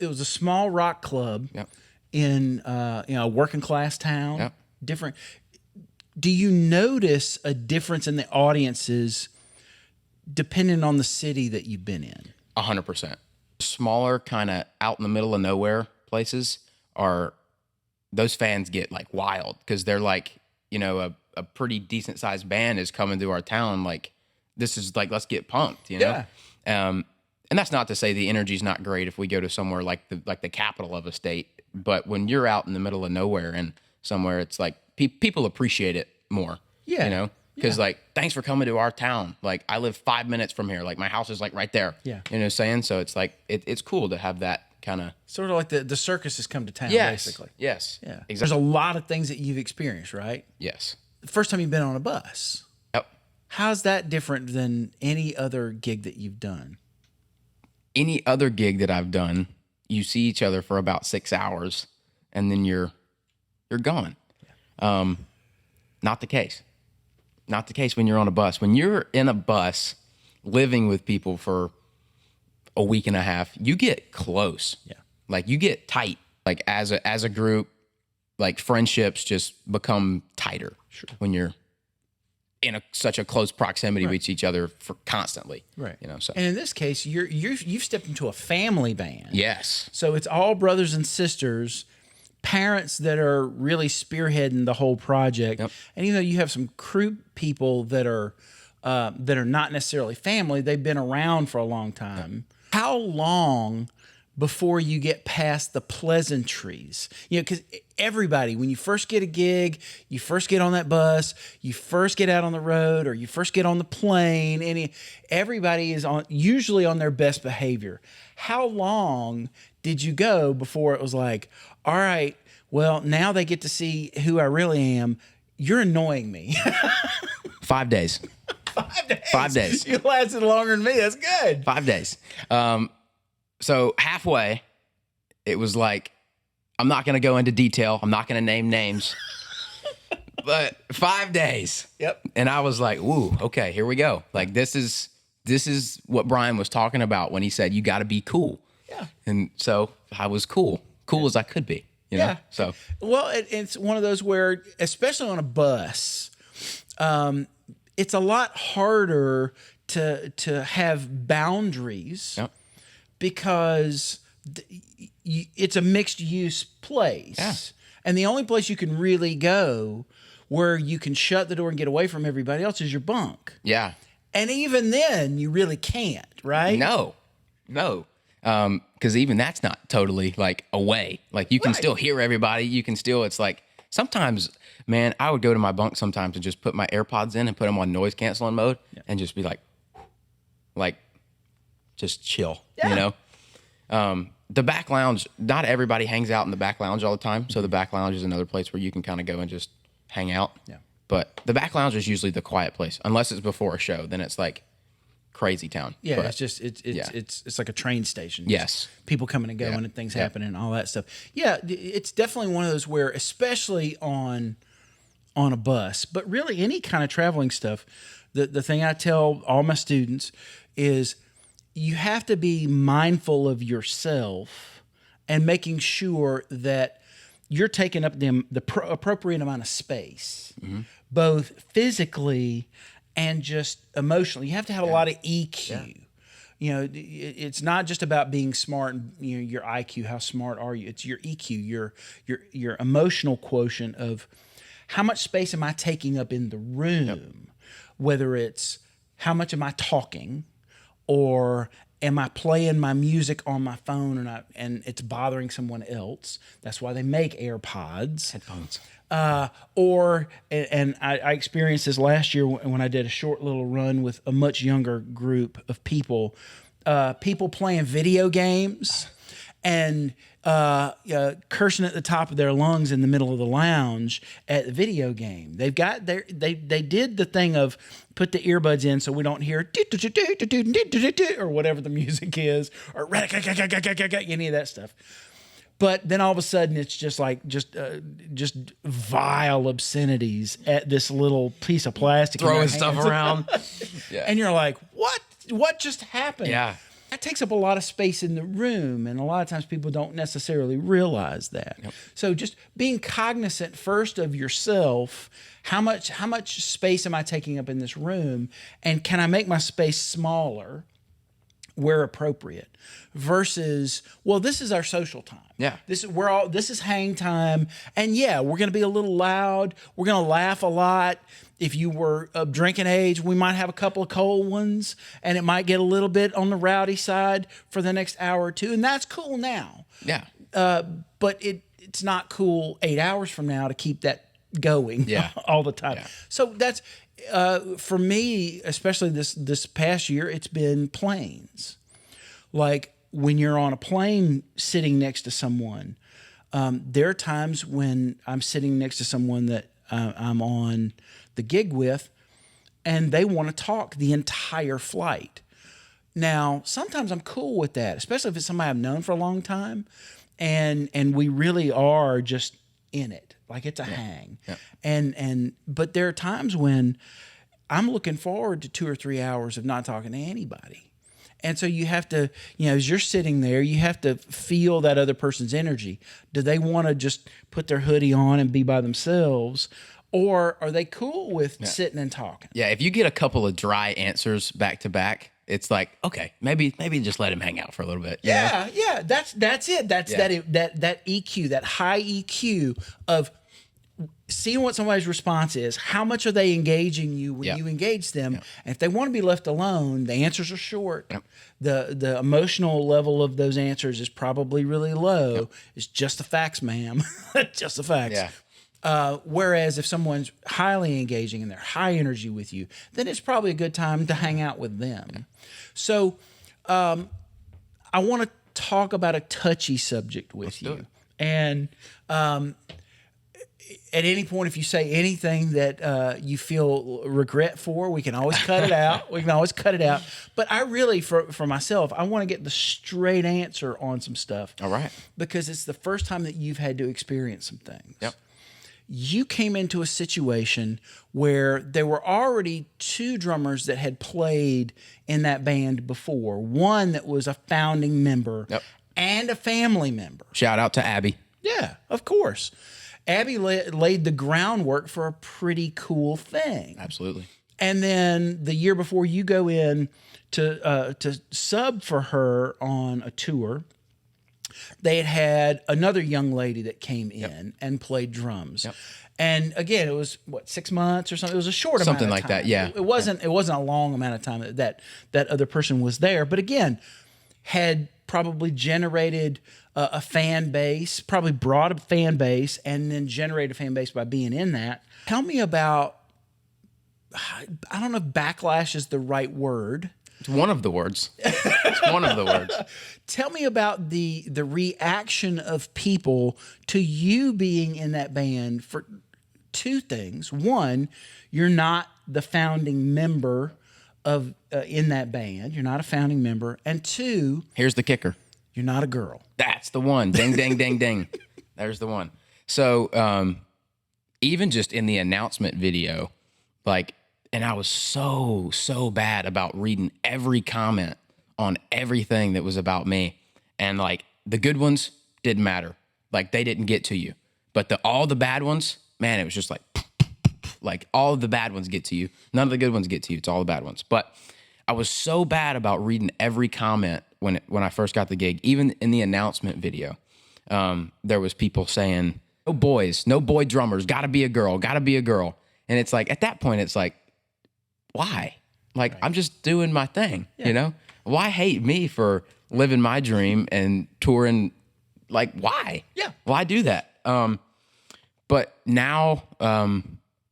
It was a small rock club Yep. in a working class town. Yep. Different. Do you notice a difference in the audiences depending on the city that you've been in? 100%. Smaller, kind of out in the middle of nowhere places those fans get like wild because they're like, a pretty decent sized band is coming to our town. Like, this is like, let's get pumped, Yeah. And that's not to say the energy's not great if we go to somewhere like the capital of a state. But when you're out in the middle of nowhere and somewhere, it's like people appreciate it more. Yeah. Because like, thanks for coming to our town. Like, I live 5 minutes from here. Like, my house is like right there. Yeah. You know what I'm saying? So it's like it's cool to have that kind of Sort of like the circus has come to town, basically. Yes. Yeah. Exactly. There's a lot of things that you've experienced, right? Yes. The first time you've been on a bus. Yep. How's that different than any other gig that you've done? Any other gig that I've done, you see each other for about 6 hours, and then you're gone. Yeah. Not the case. Not the case when you're on a bus. When you're in a bus, living with people for a week and a half, you get close. Yeah. Like, you get tight. Like, as a group, like, friendships just become tighter. Sure. When you're in such a close proximity with each other for constantly. Right. So. And in this case, you've stepped into a family band. Yes. So it's all brothers and sisters, parents that are really spearheading the whole project. Yep. And even though you have some crew people that are not necessarily family, they've been around for a long time. Yep. How long before you get past the pleasantries? Because everybody, when you first get a gig, you first get on that bus, you first get out on the road, or you first get on the plane, everybody is usually on their best behavior. How long did you go before it was like, all right, well, now they get to see who I really am. You're annoying me. 5 days. 5 days. 5 days. You lasted longer than me. That's good. 5 days. So halfway, it was like, I'm not going to go into detail. I'm not going to name names. But 5 days. Yep. And I was like, ooh, okay, here we go. Like, this is what Brian was talking about when he said, you got to be cool. Yeah. And so I was cool as I could be. You know? So, well, it's one of those where, especially on a bus, it's a lot harder to have boundaries. Yep. Because it's a mixed use place. Yeah. And the only place you can really go where you can shut the door and get away from everybody else is your bunk. Yeah. And even then, you really can't, right? No. Because even that's not totally like away. Like, you can still hear everybody. You can still, it's like, sometimes, man, I would go to my bunk sometimes and just put my AirPods in and put them on noise canceling mode and just be like, just chill, The back lounge, not everybody hangs out in the back lounge all the time. So the back lounge is another place where you can kind of go and just hang out. Yeah. But the back lounge is usually the quiet place, unless it's before a show. Then it's like crazy town. Yeah, but, it's just it's like a train station. Yes. Just people coming and going and things happening and all that stuff. Yeah, it's definitely one of those where, especially on a bus, but really any kind of traveling stuff, the thing I tell all my students is, you have to be mindful of yourself and making sure that you're taking up the appropriate amount of space, both physically and just emotionally. You have to have a lot of EQ. Yeah. It's not just about being smart and your IQ. How smart are you? It's your EQ, your emotional quotient of how much space am I taking up in the room, whether it's how much am I talking, or am I playing my music on my phone and it's bothering someone else? That's why they make AirPods. Headphones. I experienced this last year when I did a short little run with a much younger group of people playing video games and cursing at the top of their lungs in the middle of the lounge at the video game. They did the thing of put the earbuds in so we don't hear or whatever the music is, or any of that stuff. But then all of a sudden it's just vile obscenities at this little piece of plastic, throwing stuff around. And you're like, what just happened? Yeah. That takes up a lot of space in the room, and a lot of times people don't necessarily realize that. Yep. So just being cognizant first of yourself, how much space am I taking up in this room, and can I make my space smaller where appropriate, versus, well, this is our social time. Yeah. This is hang time, and yeah, we're going to be a little loud. We're going to laugh a lot. If you were of drinking age, we might have a couple of cold ones, and it might get a little bit on the rowdy side for the next hour or two, and that's cool now. Yeah. But it's not cool 8 hours from now to keep that going all the time. Yeah. So that's for me, especially this past year, it's been planes. Like when you're on a plane sitting next to someone, there are times when I'm sitting next to someone that I'm on the gig with, and they want to talk the entire flight. Now, sometimes I'm cool with that, especially if it's somebody I've known for a long time, and we really are just in it, like it's a hang. Yeah. But there are times when I'm looking forward to 2 or 3 hours of not talking to anybody. And so you have to, as you're sitting there, you have to feel that other person's energy. Do they want to just put their hoodie on and be by themselves? Or are they cool with sitting and talking? Yeah, if you get a couple of dry answers back to back, it's like, okay, maybe just let him hang out for a little bit. Yeah, that's it. That's that EQ, that high EQ of seeing what somebody's response is. How much are they engaging you when you engage them? Yeah. And if they want to be left alone, the answers are short. Yep. The emotional level of those answers is probably really low. Yep. It's just the facts, ma'am. Just the facts. Yeah. Whereas if someone's highly engaging and they're high energy with you, then it's probably a good time to hang out with them. So I want to talk about a touchy subject with you. And at any point, if you say anything that you feel regret for, we can always cut it out. But I really, for myself, I want to get the straight answer on some stuff. All right. Because it's the first time that you've had to experience some things. Yep. You came into a situation where there were already 2 drummers that had played in that band before. One that was a founding member and a family member. Shout out to Abby. Yeah, of course. Abby laid the groundwork for a pretty cool thing. Absolutely. And then the year before, you go in to sub for her on a tour. They had another young lady that came in and played drums. Yep. And again, it was 6 months or something. It was a short amount of time. Something like that, yeah. It wasn't a long amount of time that other person was there. But again, had probably generated a fan base, probably brought a fan base, and then generated a fan base by being in that. Tell me about, I don't know if backlash is the right word. It's one of the words. Tell me about the reaction of people to you being in that band for 2 things. One, you're not the founding member of in that band. You're not a founding member. And 2, here's the kicker. You're not a girl. That's the one. Ding, ding, ding, ding. There's the one. So even just in the announcement video, and I was so bad about reading every comment on everything that was about me. And the good ones didn't matter. They didn't get to you. But all the bad ones, man, it was just all of the bad ones get to you. None of the good ones get to you. It's all the bad ones. But I was so bad about reading every comment when I first got the gig. Even in the announcement video, there was people saying, no boys, no boy drummers, gotta be a girl. And it's at that point, it's why? Right. I'm just doing my thing, Why hate me for living my dream and touring? Why? Yeah. Why do that? But now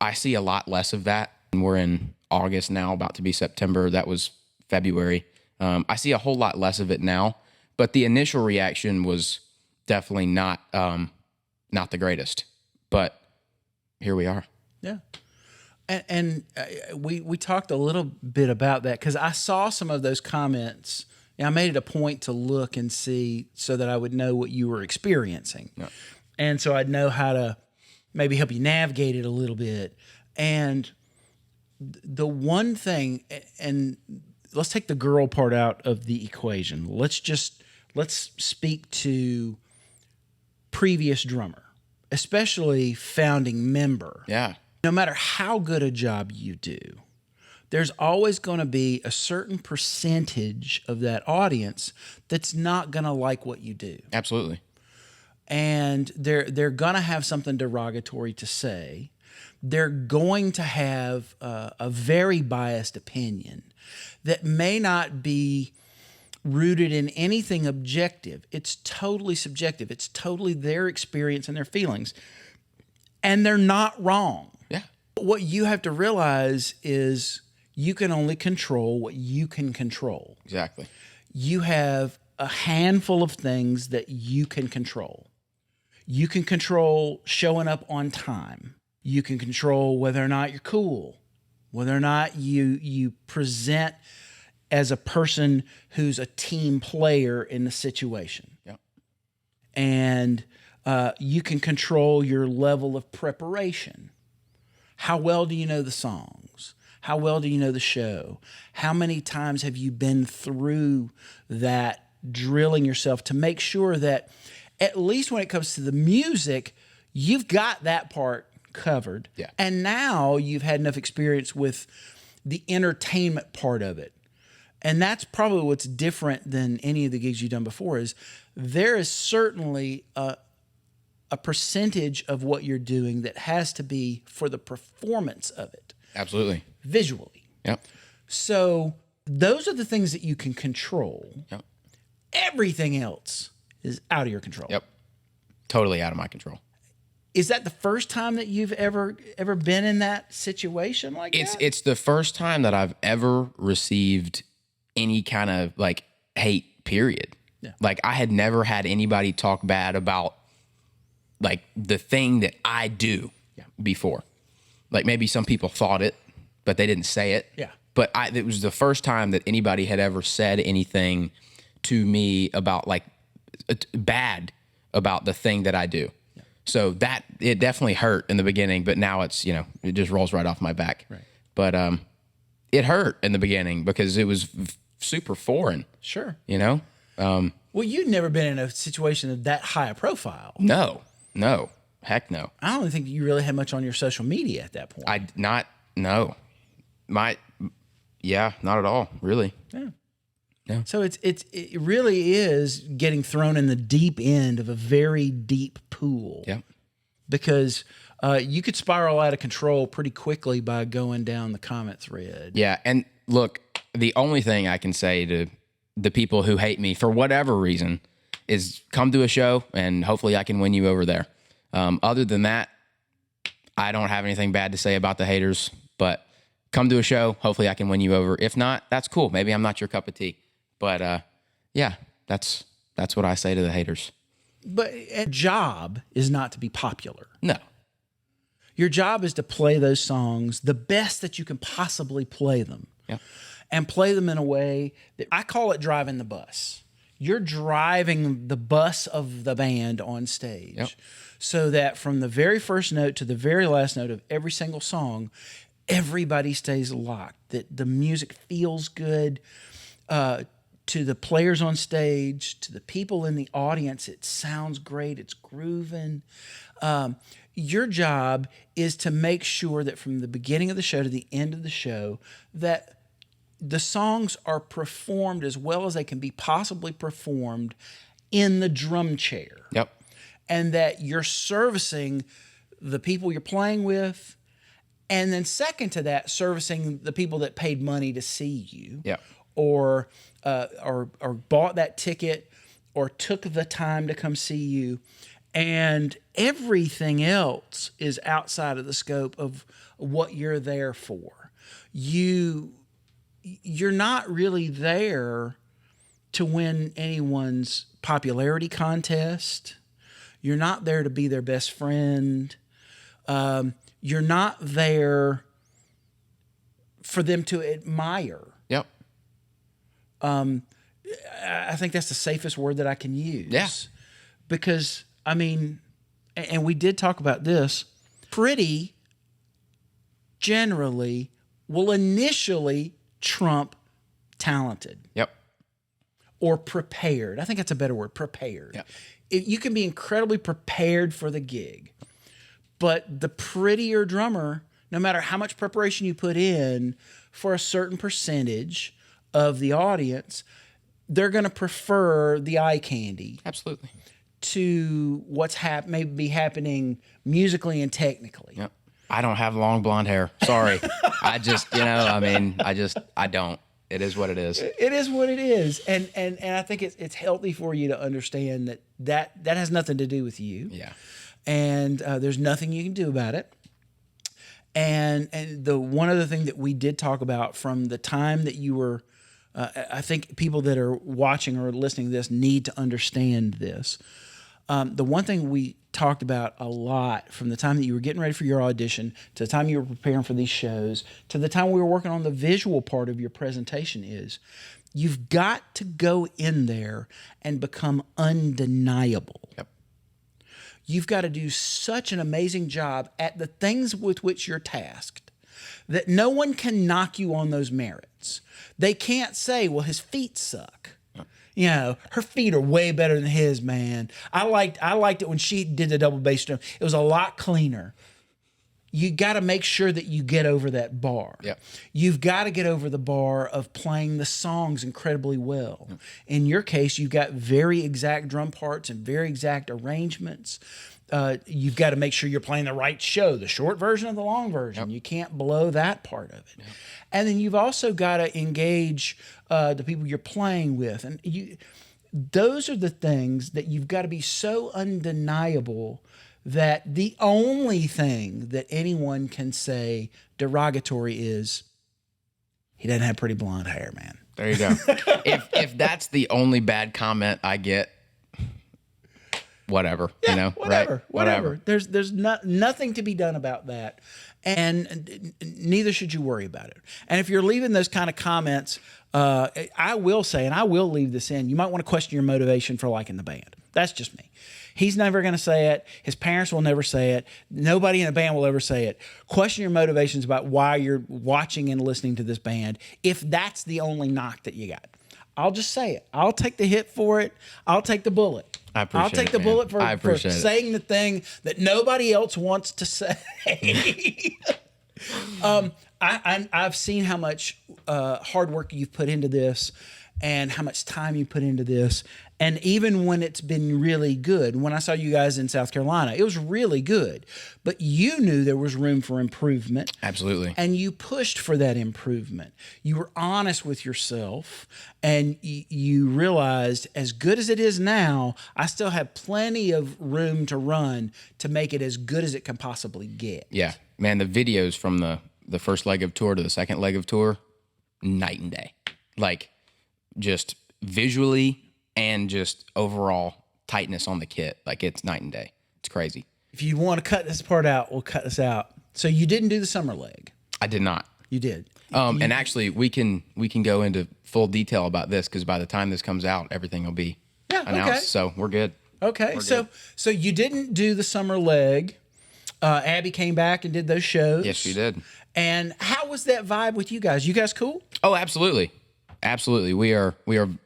I see a lot less of that. And we're in August now, about to be September. That was February. I see a whole lot less of it now. But the initial reaction was definitely not the greatest. But here we are. Yeah. And we talked a little bit about that because I saw some of those comments. I made it a point to look and see so that I would know what you were experiencing. Yeah. And so I'd know how to maybe help you navigate it a little bit. And the one thing, and let's take the girl part out of the equation. Let's speak to previous drummer, especially founding member. Yeah. No matter how good a job you do, there's always going to be a certain percentage of that audience that's not going to like what you do. Absolutely. And they're going to have something derogatory to say. They're going to have a very biased opinion that may not be rooted in anything objective. It's totally subjective. It's totally their experience and their feelings. And they're not wrong. Yeah. What you have to realize is you can only control what you can control. Exactly. You have a handful of things that you can control. You can control showing up on time. You can control whether or not you're cool, whether or not you present as a person who's a team player in the situation. Yep. And you can control your level of preparation. How well do you know the songs? How well do you know the show? How many times have you been through that, drilling yourself to make sure that at least when it comes to the music, you've got that part covered. Yeah. And now you've had enough experience with the entertainment part of it. And that's probably what's different than any of the gigs you've done before is there is certainly a percentage of what you're doing that has to be for the performance of it. Absolutely. Visually. Yep. So those are the things that you can control. Yep. Everything else is out of your control. Yep. Totally out of my control. Is that the first time that you've ever been in that situation like that? It's the first time that I've ever received any kind of like hate, period. Yeah. Like I had never had anybody talk bad about like the thing that I do before. Like maybe some people thought it, but they didn't say it. Yeah. But it was the first time that anybody had ever said anything to me about like bad about the thing that I do. Yeah. So that it definitely hurt in the beginning, but now it's, it just rolls right off my back. Right. But it hurt in the beginning because it was super foreign. Sure. Well, you'd never been in a situation of that high a profile. No, heck no. I don't think you really had much on your social media at that point. Not at all, really. Yeah. No. So it really is getting thrown in the deep end of a very deep pool. Yeah. Because you could spiral out of control pretty quickly by going down the comment thread. Yeah, and look, the only thing I can say to the people who hate me for whatever reason is come to a show and hopefully I can win you over there. Other than that, I don't have anything bad to say about the haters, but come to a show. Hopefully I can win you over. If not, that's cool. Maybe I'm not your cup of tea, but that's what I say to the haters. But a job is not to be popular. No. Your job is to play those songs the best that you can possibly play them. Yeah. And play them in a way that I call it driving the bus. You're driving the bus of the band on stage. Yep. So that from the very first note to the very last note of every single song, everybody stays locked. That the music feels good to the players on stage, to the people in the audience. It sounds great. It's grooving. Your job is to make sure that from the beginning of the show to the end of the show, that the songs are performed as well as they can be possibly performed in the drum chair. Yep. And that you're servicing the people you're playing with. And then second to that, servicing the people that paid money to see you. Yep. Or bought that ticket or took the time to come see you. And everything else is outside of the scope of what you're there for. You're not really there to win anyone's popularity contest. You're not there to be their best friend. You're not there for them to admire. Yep. I think that's the safest word that I can use. Yeah. Because, and we did talk about this, pretty generally will initially trump talented Yep. or prepared. I think that's a better word, prepared. Yep. You can be incredibly prepared for the gig, but the prettier drummer, no matter how much preparation you put in for a certain percentage of the audience, they're going to prefer the eye candy Absolutely. to what's maybe happening musically and technically. Yep. I don't have long blonde hair. Sorry. I just, I don't. It is what it is. It is what it is. And I think it's healthy for you to understand that has nothing to do with you. Yeah. And there's nothing you can do about it. And the one other thing that we did talk about from the time that you were, I think people that are watching or listening to this need to understand this. The one thing we talked about a lot from the time that you were getting ready for your audition to the time you were preparing for these shows to the time we were working on the visual part of your presentation is you've got to go in there and become undeniable. Yep. You've got to do such an amazing job at the things with which you're tasked that no one can knock you on those merits. They can't say, well, his feet suck. You know, her feet are way better than his, man. I liked it when she did the double bass drum. It was a lot cleaner. You got to make sure that you get over that bar. Yep. You've got to get over the bar of playing the songs incredibly well. Yep. In your case, you've got very exact drum parts and very exact arrangements. You've got to make sure you're playing the right show, the short version of the long version. Yep. You can't blow that part of it. Yep. And then you've also got to engage the people you're playing with. And those are the things that you've got to be so undeniable that the only thing that anyone can say derogatory is, he doesn't have pretty blonde hair, man. There you go. if that's the only bad comment I get, whatever, yeah, right? Whatever. There's nothing to be done about that. And neither should you worry about it. And if you're leaving those kind of comments, I will say, and I will leave this in, you might want to question your motivation for liking the band. That's just me. He's never going to say it. His parents will never say it. Nobody in the band will ever say it. Question your motivations about why you're watching and listening to this band if that's the only knock that you got. I'll just say it. I'll take the hit for it. I'll take the bullet. I'll take the bullet for saying the thing that nobody else wants to say. I've seen how much hard work you've put into this and how much time you put into this. And even when it's been really good, when I saw you guys in South Carolina, it was really good. But you knew there was room for improvement. Absolutely. And you pushed for that improvement. You were honest with yourself, and you realized, as good as it is now, I still have plenty of room to run to make it as good as it can possibly get. Yeah. Man, the videos from the first leg of tour to the second leg of tour, night and day. Like, just visually and just overall tightness on the kit. Like, it's night and day. It's crazy. If you want to cut this part out, we'll cut this out. So you didn't do the summer leg. I did not. You did. And actually, we can go into full detail about this because by the time this comes out, everything will be announced. Okay. So we're good. Okay. So you didn't do the summer leg. Abby came back and did those shows. Yes, she did. And how was that vibe with you guys? You guys cool? Oh, absolutely. Absolutely. We are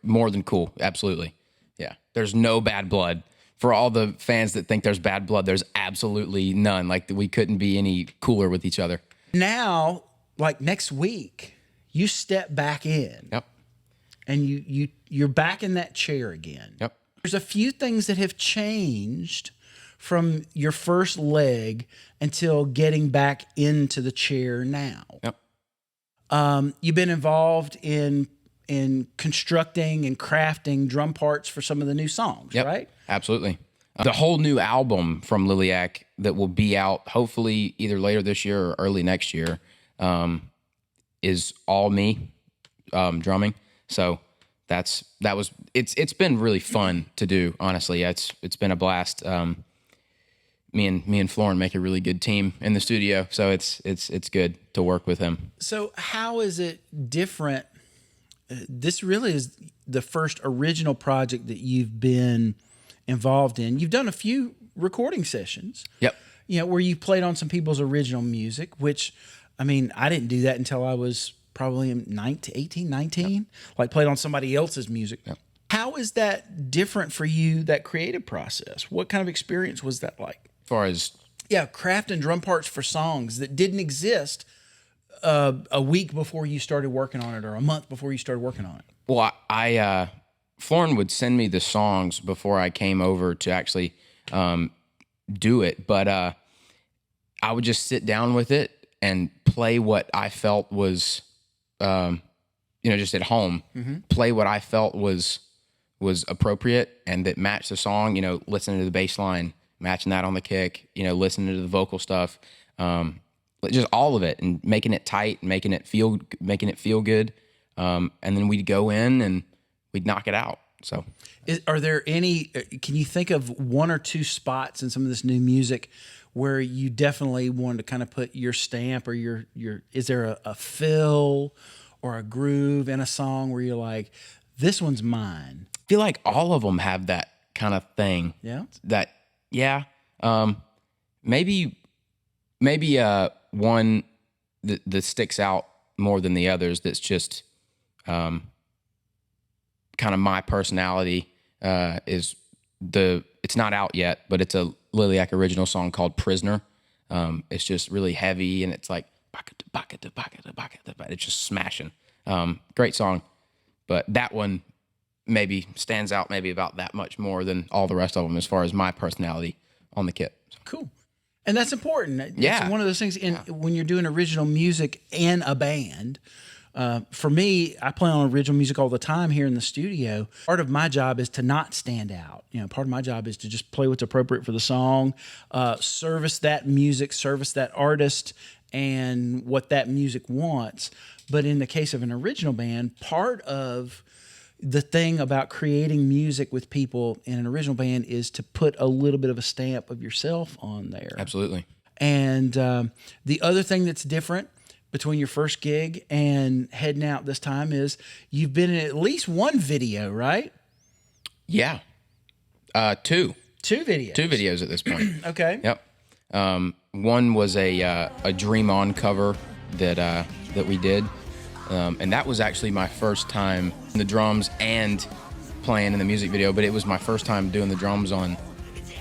more than cool. Absolutely. Yeah. There's no bad blood. For all the fans that think there's bad blood, there's absolutely none. Like, we couldn't be any cooler with each other. Now, like next week, you step back in. Yep. And you're back in that chair again. Yep. There's a few things that have changed from your first leg until getting back into the chair now. Yep. You've been involved in constructing and crafting drum parts for some of the new songs, Yep. right? Absolutely. The whole new album from Liliac that will be out hopefully either later this year or early next year is all me drumming. So it's been really fun to do. Honestly, it's been a blast. Me and Florin make a really good team in the studio, so it's good to work with him. So how is it different? This really is the first original project that you've been involved in. You've done a few recording sessions. Yep. Where you played on some people's original music, which, I mean, I didn't do that until I was probably 19, 18, 19, like played on somebody else's music. Yep. How is that different for you, that creative process? What kind of experience was that like? As far as Yeah, crafting drum parts for songs that didn't exist a week before you started working on it or a month before you started working on it. well, I Florin would send me the songs before I came over to actually do it, but I would just sit down with it and play what I felt was, just at home, play what I felt was appropriate and that matched the song. Listening to the bass line, matching that on the kick. Listening to the vocal stuff, just all of it, and making it tight, making it feel good. And then we'd go in and we'd knock it out. So, Are there any? Can you think of one or two spots in some of this new music where you definitely wanted to kind of put your stamp or your? Is there a fill or a groove in a song where you're like, this one's mine? I feel like all of them have that kind of thing. Yeah. Maybe one that sticks out more than the others. That's just kind of my personality. It's not out yet, but it's a Liliac original song called "Prisoner." It's just really heavy, and it's like it's just smashing. Great song, but that one maybe stands out maybe about that much more than all the rest of them as far as my personality on the kit. Cool. And that's important. Yeah. It's one of those things when you're doing original music in a band. For me, I play on original music all the time here in the studio. Part of my job is to not stand out. Part of my job is to just play what's appropriate for the song, service that music, service that artist, and what that music wants. But in the case of an original band, part of the thing about creating music with people in an original band is to put a little bit of a stamp of yourself on there. Absolutely. And the other thing that's different between your first gig and heading out this time is you've been in at least one video, right? Yeah. Two. Two videos. Two videos at this point. Okay. Yep. One was a Dream On cover that we did. And that was actually my first time in the drums and playing in the music video, but it was my first time doing the drums on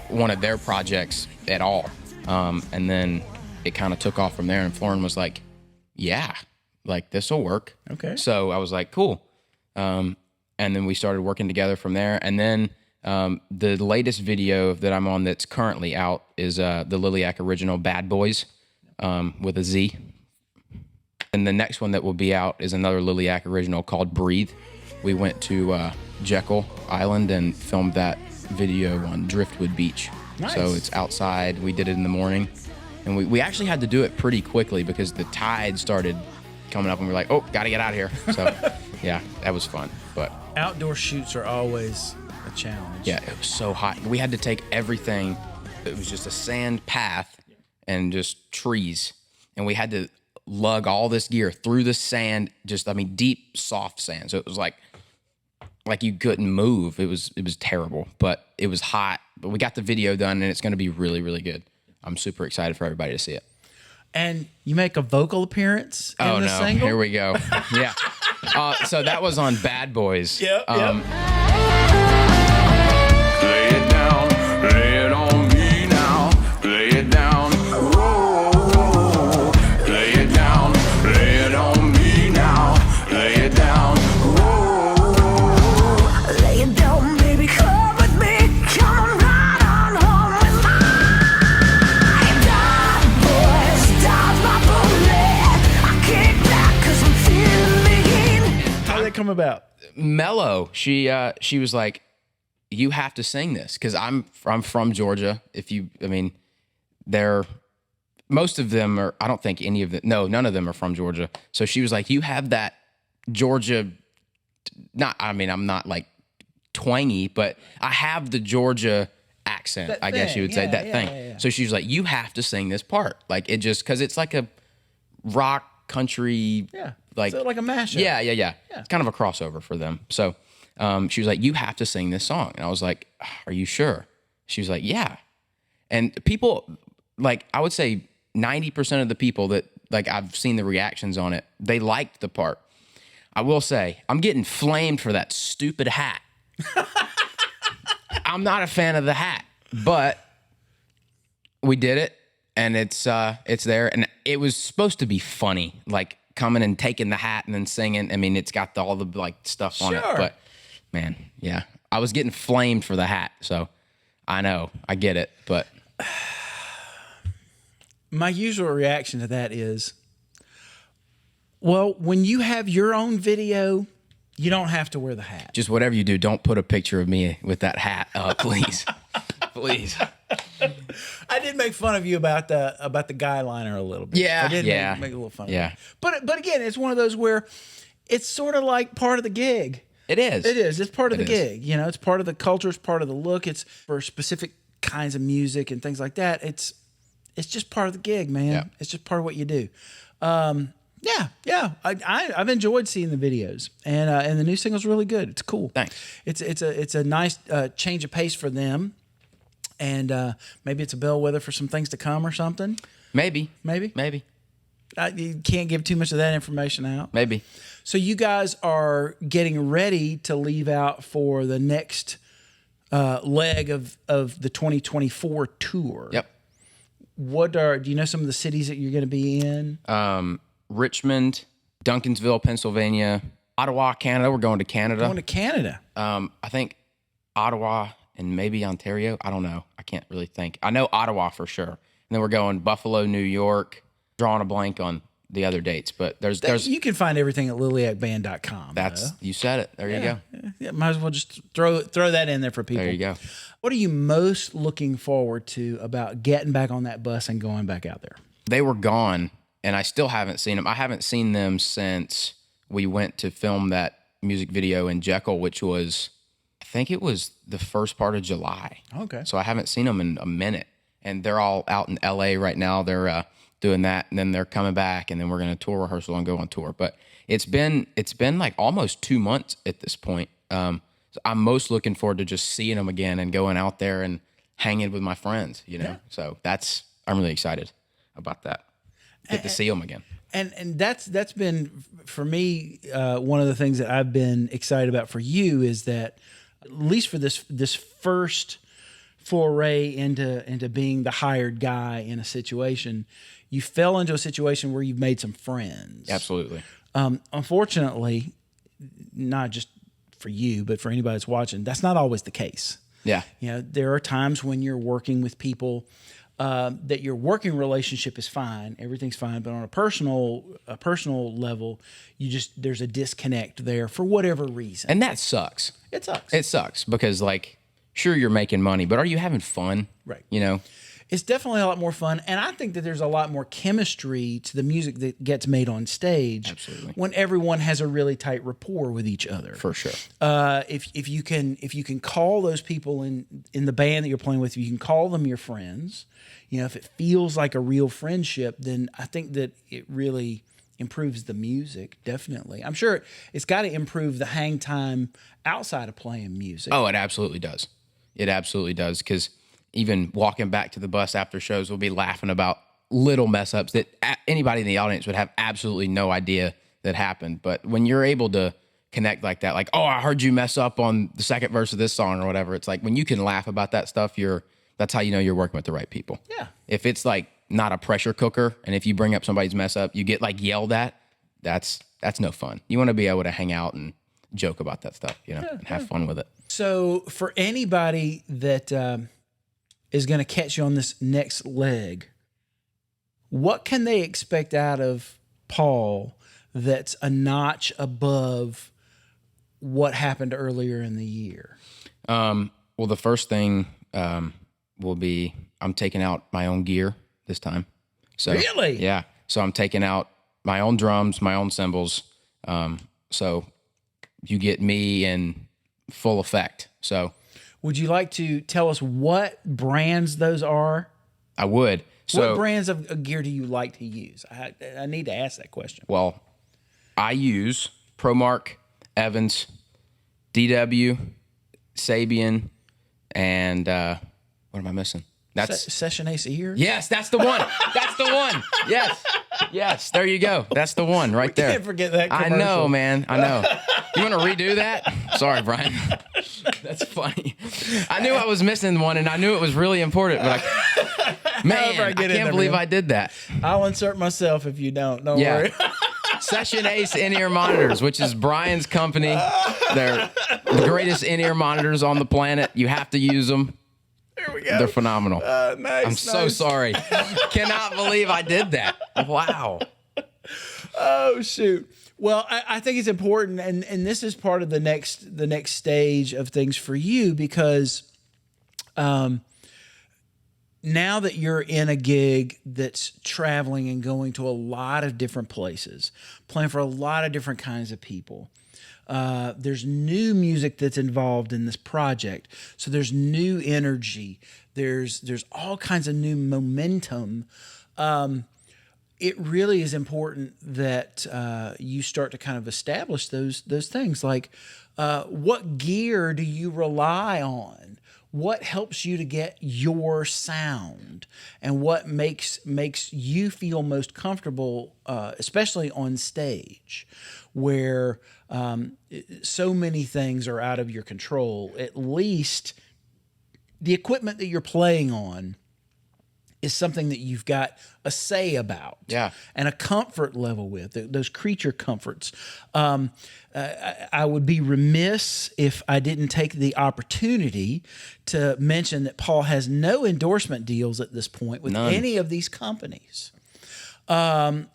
one of their projects at all. And then it kind of took off from there, and Florin was like, yeah, like this will work. Okay. So I was like, cool. And then we started working together from there. And then the latest video that I'm on that's currently out is the Liliac original Bad Boys with a Z. And the next one that will be out is another Liliac original called Breathe. We went to Jekyll Island and filmed that video on Driftwood Beach. Nice. So it's outside. We did it in the morning. And we actually had to do it pretty quickly because the tide started coming up and we were like, oh, got to get out of here. So yeah, that was fun. But outdoor shoots are always a challenge. yeah, it was so hot. We had to take everything. It was just a sand path and just trees. And we had to lug all this gear through the sand, deep, soft sand. So it was like you couldn't move. It was terrible, but it was hot. But we got the video done, and it's going to be really, really good. I'm super excited for everybody to see it. And you make a vocal appearance in the single? Here we go. Yeah. So that was on Bad Boys. Yep. Lay it down, lay it on me now. Lay it down, whoa. Lay it down, lay it on me now. Lay it down, whoa. Lay it down, baby, come with me. Come on, right on home with my bad boys. Stop my bullet. I kick back 'cause I'm feeling. How did that come about? Mello, she was like, you have to sing this because I'm from Georgia. Most of them are. I don't think any of them. No, none of them are from Georgia. So she was like, you have that Georgia. I'm not like twangy, but I have the Georgia accent. That I guess you would say thing. that Yeah, thing. yeah. So she was like, you have to sing this part. Like it just because it's like a rock country. Yeah. Like So like a mashup. Yeah. It's kind of a crossover for them. So she was like, you have to sing this song. And I was like, are you sure? She was like, yeah. And people, like, I would say 90% of the people that like I've seen the reactions on it. They liked the part. I will say, I'm getting flamed for that stupid hat. I'm not a fan of the hat, but we did it, and it's there, and it was supposed to be funny, like coming and taking the hat and then singing. I mean, it's got all the like stuff on it, but man, yeah, I was getting flamed for the hat, so I know, I get it, but My usual reaction to that is, well, when you have your own video, you don't have to wear the hat. just whatever you do, don't put a picture of me with that hat up, please. Please. I did make fun of you about the guy liner a little bit. Yeah, I did yeah. make a little fun. Yeah. Of it. But again, it's one of those where it's sort of like part of the gig. It is. It is. It's part of the It is. gig. You know, it's part of the culture. It's part of the look. It's for specific kinds of music and things like that. It's just part of the gig, man. Yeah. It's just part of what you do. Yeah. I've enjoyed seeing the videos, and the new single's really good. It's cool. Thanks. It's a nice change of pace for them, and maybe it's a bellwether for some things to come or something. Maybe. Maybe. You can't give too much of that information out. Maybe. So you guys are getting ready to leave out for the next leg of the 2024 tour. Yep. Do you know some of the cities that you're going to be in? Richmond, Duncansville, Pennsylvania, Ottawa, Canada. We're going to Canada. Going to Canada. I think Ottawa and maybe Ontario. I don't know. I can't really think. I know Ottawa for sure. And then we're going Buffalo, New York. Drawing a blank on the other dates, but there's You can find everything at liliacband.com. that's you said it. There you go. Yeah, might as well just throw that in there for people. There you go. What are you most looking forward to about getting back on that bus and going back out there? They were gone, and I still haven't seen them. I haven't seen them since we went to film that music video in Jekyll, which was, I think it was the first part of July. Okay. So I haven't seen them in a minute, and they're all out in LA right now. They're doing that, and then they're coming back, and then we're going to tour rehearsal and go on tour. But it's been like almost 2 months at this point. So I'm most looking forward to just seeing them again and going out there and hanging with my friends, you know? Yeah. So I'm really excited about that. Get to see them again. And that's been for me one of the things that I've been excited about for you is that at least for this first foray into being the hired guy in a situation, you fell into a situation where you've made some friends. Absolutely. Unfortunately, not just for you, but for anybody that's watching, that's not always the case. Yeah. You know, there are times when you're working with people that your working relationship is fine, everything's fine, but on a personal level, there's a disconnect there for whatever reason. And that sucks. It sucks. It sucks because, like, sure, you're making money, but are you having fun? Right. You know? It's definitely a lot more fun, and I think that there's a lot more chemistry to the music that gets made on stage. Absolutely. When everyone has a really tight rapport with each other. For sure. If you can call those people in the band that you're playing with, you can call them your friends. You know, if it feels like a real friendship, then I think that it really improves the music. Definitely, I'm sure it's got to improve the hang time outside of playing music. Oh, it absolutely does. It absolutely does. Because even walking back to the bus after shows, we'll be laughing about little mess ups that anybody in the audience would have absolutely no idea that happened. But when you're able to connect like that, like, oh, I heard you mess up on the second verse of this song or whatever. It's like when you can laugh about that stuff, that's how you know you're working with the right people. Yeah. If it's like not a pressure cooker, and if you bring up somebody's mess up, you get like yelled at, that's no fun. You want to be able to hang out and joke about that stuff, you know, and have fun with it. So for anybody that is going to catch you on this next leg, what can they expect out of Paul that's a notch above what happened earlier in the year? Well, the first thing will be I'm taking out my own gear this time. So Really? Yeah. So I'm taking out my own drums, my own cymbals. So you get me in full effect. So Would you like to tell us what brands those are? I would. So What brands of gear do you like to use? I need to ask that question. well, I use ProMark, Evans, DW, Sabian, and what am I missing? That's Session Ace ear. yes, that's the one. That's the one. Yes. There you go. That's the one right there. Can't forget that I commercial. know, man. I know. You want to redo that? Sorry, Brian. That's funny. I knew I was missing one, and I knew it was really important, but I can't believe I did that. I'll insert myself if you don't. Don't Yeah. worry. Session Ace in-ear monitors, which is Brian's company. They're the greatest in-ear monitors on the planet. You have to use them. There we go. They're phenomenal. Nice. I'm so sorry. Cannot believe I did that. Wow. Oh shoot. Well, I think it's important, and this is part of the next stage of things for you, because now that you're in a gig that's traveling and going to a lot of different places, playing for a lot of different kinds of people, there's new music that's involved in this project. So there's new energy. There's all kinds of new momentum. It really is important that you start to kind of establish those things. Like, what gear do you rely on? What helps you to get your sound, and what makes you feel most comfortable, especially on stage, where so many things are out of your control. At least the equipment that you're playing on is something that you've got a say about, and a comfort level with, those creature comforts. I would be remiss if I didn't take the opportunity to mention that Paul has no endorsement deals at this point with any of these companies. And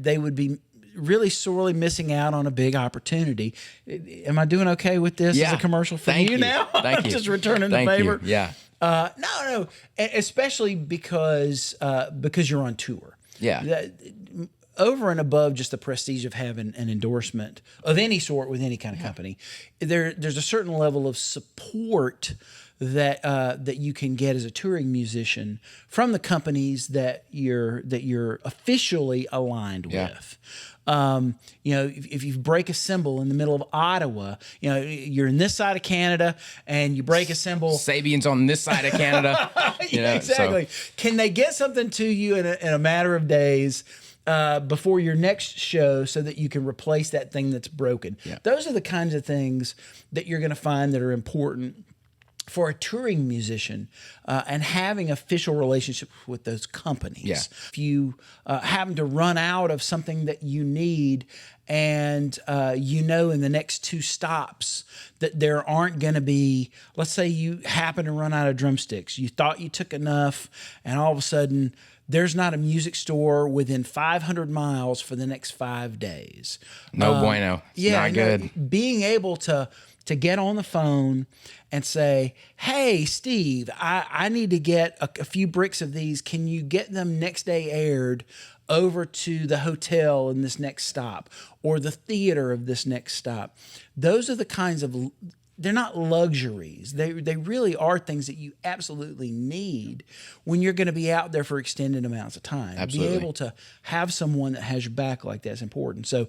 they would be really sorely missing out on a big opportunity. Am I doing okay with this as a commercial for you now? Thank you. Just returning Thank the favor. you. Yeah. No, especially because you're on tour. Yeah. Over and above just the prestige of having an endorsement of any sort with any kind of company, there's a certain level of support that you can get as a touring musician from the companies that you're officially aligned with. If you break a cymbal in the middle of Ottawa, you're in this side of Canada and you break a cymbal. Sabian's on this side of Canada. Exactly. So. Can they get something to you in a matter of days before your next show so that you can replace that thing that's broken? Yeah. Those are the kinds of things that you're going to find that are important for a touring musician, and having official relationships with those companies. Yeah. If you happen to run out of something that you need, and in the next 2 stops that there aren't going to be, let's say you happen to run out of drumsticks. You thought you took enough, and all of a sudden there's not a music store within 500 miles for the next 5 days. No bueno. It's not good. Being able to get on the phone and say, hey, Steve, I need to get a few bricks of these. Can you get them next day aired over to the hotel in this next stop, or the theater of this next stop? Those are the kinds of, they're not luxuries. They really are things that you absolutely need when you're going to be out there for extended amounts of time. Absolutely. Be able to have someone that has your back like that's important. So,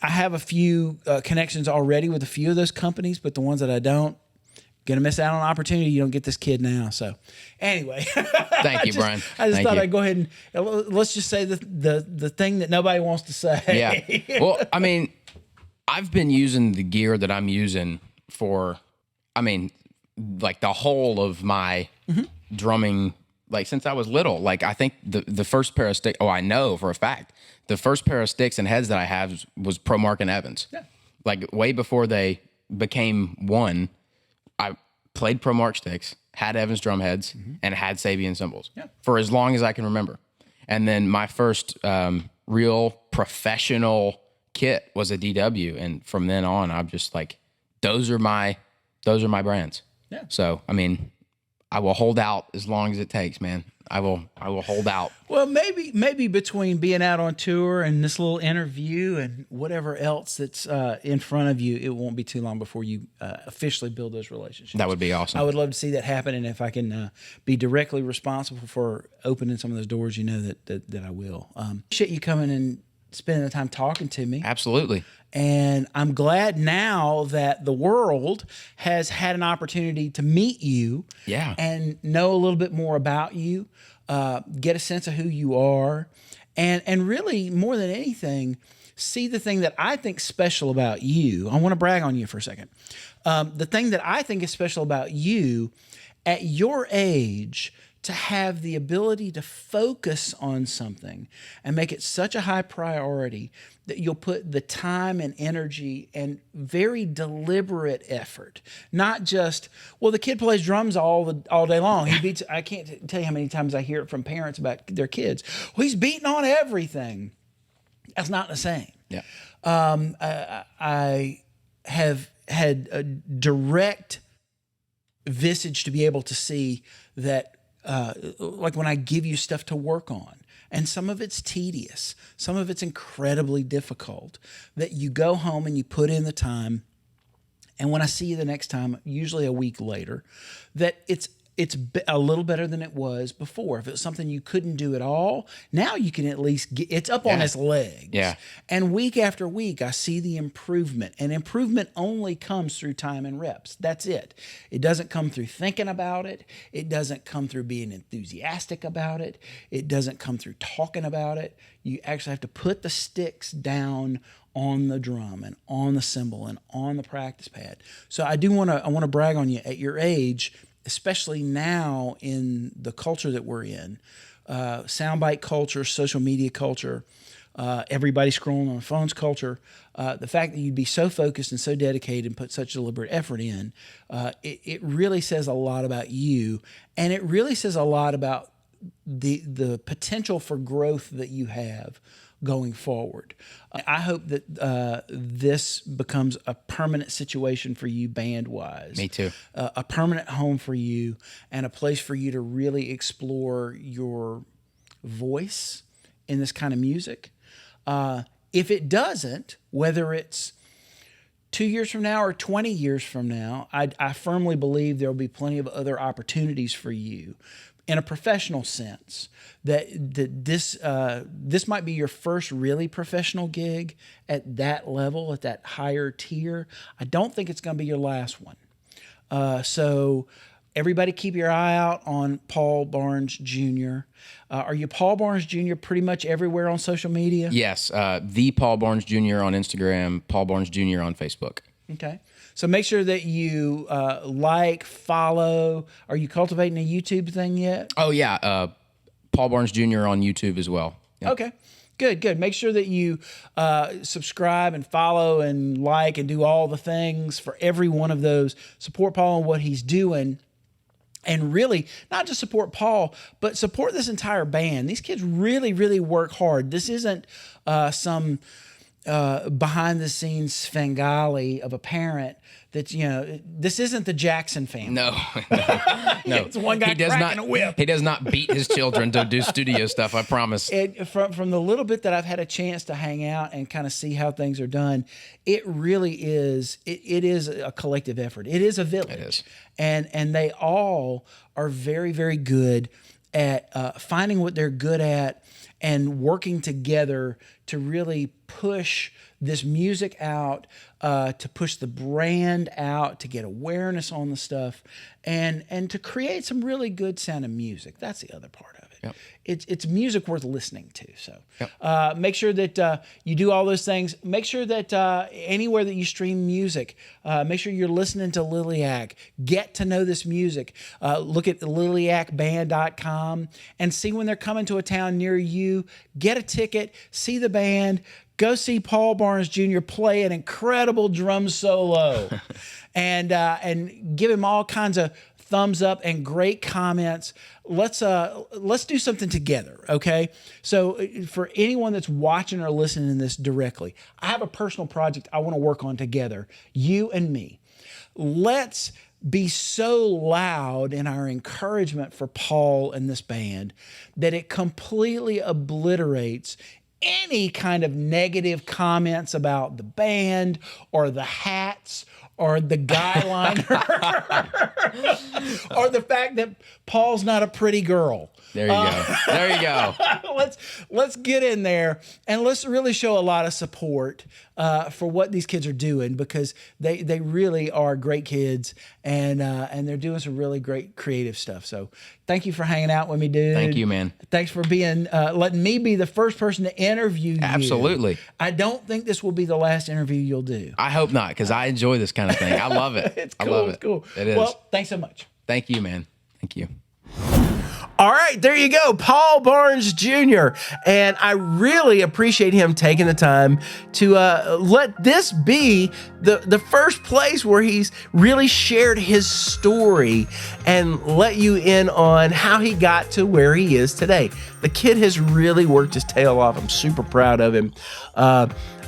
I have a few connections already with a few of those companies, but the ones that I don't, gonna miss out on an opportunity. You don't get this kid now. So, anyway, thank you, Brian. I just Thank thought you. I'd go ahead and let's just say the thing that nobody wants to say. Yeah. Well, I mean, I've been using the gear that I'm using for, like the whole of my drumming, like since I was little. Like I think the first pair of sticks, I know for a fact, the first pair of sticks and heads that I have was Pro Mark and Evans. Yeah. Like way before they became one, I played Pro Mark sticks, had Evans drum heads, and had Sabian cymbals for as long as I can remember. And then my first real professional kit was a DW, and from then on, I'm just like, those are my brands. Yeah. So I will hold out as long as it takes, man. I will hold out. Well, maybe between being out on tour and this little interview and whatever else that's in front of you, it won't be too long before you officially build those relationships. That would be awesome. I would love to see that happen, and if I can be directly responsible for opening some of those doors, that I will. Appreciate you coming spending the time talking to me. Absolutely. And I'm glad now that the world has had an opportunity to meet you Yeah. and know a little bit more about you, get a sense of who you are, and really, more than anything, see the thing that I think special about you. I want to brag on you for a second. The thing that I think is special about you at your age, to have the ability to focus on something and make it such a high priority that you'll put the time and energy and very deliberate effort. Not just, well, the kid plays drums all day long. He beats. I can't tell you how many times I hear it from parents about their kids. Well, he's beating on everything. That's not the same. Yeah. I have had a direct visage to be able to see that, like when I give you stuff to work on, and some of it's tedious, some of it's incredibly difficult, that you go home and you put in the time. And when I see you the next time, usually a week later, that it's a little better than it was before. If it's something you couldn't do at all, now you can at least get it's up on its legs. Yeah. And week after week, I see the improvement. And improvement only comes through time and reps. That's it. It doesn't come through thinking about it. It doesn't come through being enthusiastic about it. It doesn't come through talking about it. You actually have to put the sticks down on the drum and on the cymbal and on the practice pad. So I want to brag on you at your age, especially now in the culture that we're in, soundbite culture, social media culture, everybody scrolling on phones culture, the fact that you'd be so focused and so dedicated and put such deliberate effort in, it really says a lot about you, and it really says a lot about the potential for growth that you have going forward. I hope that this becomes a permanent situation for you band-wise. Me too. A permanent home for you and a place for you to really explore your voice in this kind of music. If it doesn't, whether it's 2 years from now or 20 years from now, I firmly believe there will be plenty of other opportunities for you in a professional sense, that this might be your first really professional gig at that level, at that higher tier. I don't think it's going to be your last one. So everybody keep your eye out on Paul Barnes Jr. Are you Paul Barnes Jr. pretty much everywhere on social media? Yes. The Paul Barnes Jr. on Instagram, Paul Barnes Jr. on Facebook. Okay. So make sure that you like, follow. Are you cultivating a YouTube thing yet? Oh, yeah. Paul Barnes Jr. on YouTube as well. Yep. Okay. Good. Make sure that you subscribe and follow and like and do all the things for every one of those. Support Paul and what he's doing. And really, not just support Paul, but support this entire band. These kids really, really work hard. This isn't some behind the scenes Svengali of a parent that, this isn't the Jackson family. No. It's one guy cracking a whip. He does not beat his children to do studio stuff, I promise. From the little bit that I've had a chance to hang out and kind of see how things are done, it really is, it is a collective effort. It is a village. It is. And they all are very, very good at finding what they're good at and working together to really push this music out, to push the brand out, to get awareness on the stuff, and to create some really good sounding music. That's the other part of it. Yep. It's music worth listening to. So make sure that you do all those things. Make sure that anywhere that you stream music, make sure you're listening to Liliac. Get to know this music. Look at liliacband.com and see when they're coming to a town near you. Get a ticket, see the band, go see Paul Barnes Jr. play an incredible drum solo, and give him all kinds of thumbs up and great comments. Let's do something together, okay? So for anyone that's watching or listening to this directly, I have a personal project I want to work on together, you and me. Let's be so loud in our encouragement for Paul and this band that it completely obliterates any kind of negative comments about the band or the hats or the guy liner, or the fact that Paul's not a pretty girl. There you go. There you go. Let's get in there and let's really show a lot of support for what these kids are doing, because they really are great kids, and they're doing some really great creative stuff. So thank you for hanging out with me, dude. Thank you, man. Thanks for being letting me be the first person to interview you. Absolutely. I don't think this will be the last interview you'll do. I hope not, because I enjoy this kind of thing. I love it. It's cool. I love it. It's cool. It is. Well, thanks so much. Thank you, man. Thank you. All right, there you go, Paul Barnes Jr. And I really appreciate him taking the time to let this be the first place where he's really shared his story and let you in on how he got to where he is today. The kid has really worked his tail off. I'm super proud of him.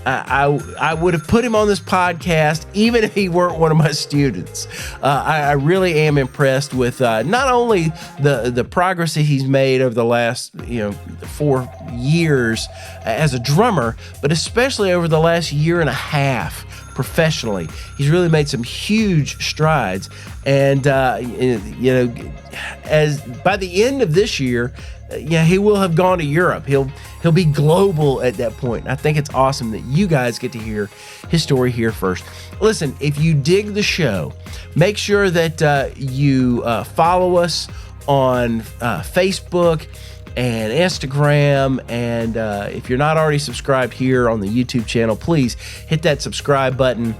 I would have put him on this podcast even if he weren't one of my students. I really am impressed with not only the progress that he's made over the last 4 years as a drummer, but especially over the last year and a half professionally. He's really made some huge strides, and as by the end of this year, he will have gone to Europe. He'll be global at that point. I think it's awesome that you guys get to hear his story here first. Listen, if you dig the show, make sure that you follow us on Facebook and Instagram. And if you're not already subscribed here on the YouTube channel, please hit that subscribe button,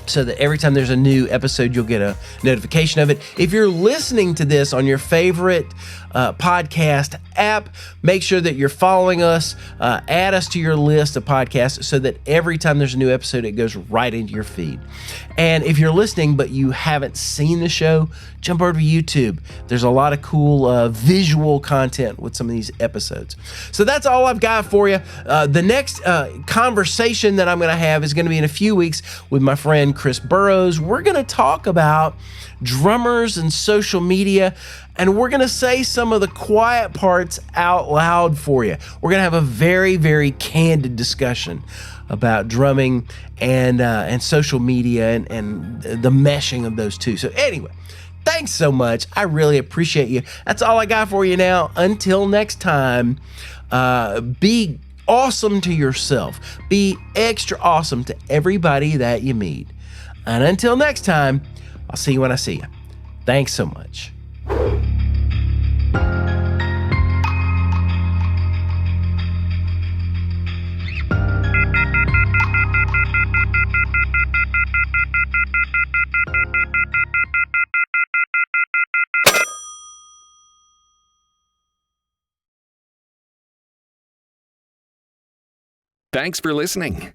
so that every time there's a new episode, you'll get a notification of it. If you're listening to this on your favorite podcast app, make sure that you're following us, add us to your list of podcasts, so that every time there's a new episode, it goes right into your feed. And if you're listening but you haven't seen the show, jump over to YouTube. There's a lot of cool visual content with some of these episodes. So that's all I've got for you. The next conversation that I'm going to have is going to be in a few weeks with my friend Chris Burrows. We're going to talk about drummers and social media, and we're going to say some of the quiet parts out loud for you. We're going to have a very, very candid discussion about drumming and social media and the meshing of those two. So anyway, thanks so much. I really appreciate you. That's all I got for you now. Until next time, be awesome to yourself. Be extra awesome to everybody that you meet. And until next time, I'll see you when I see you. Thanks so much. Thanks for listening.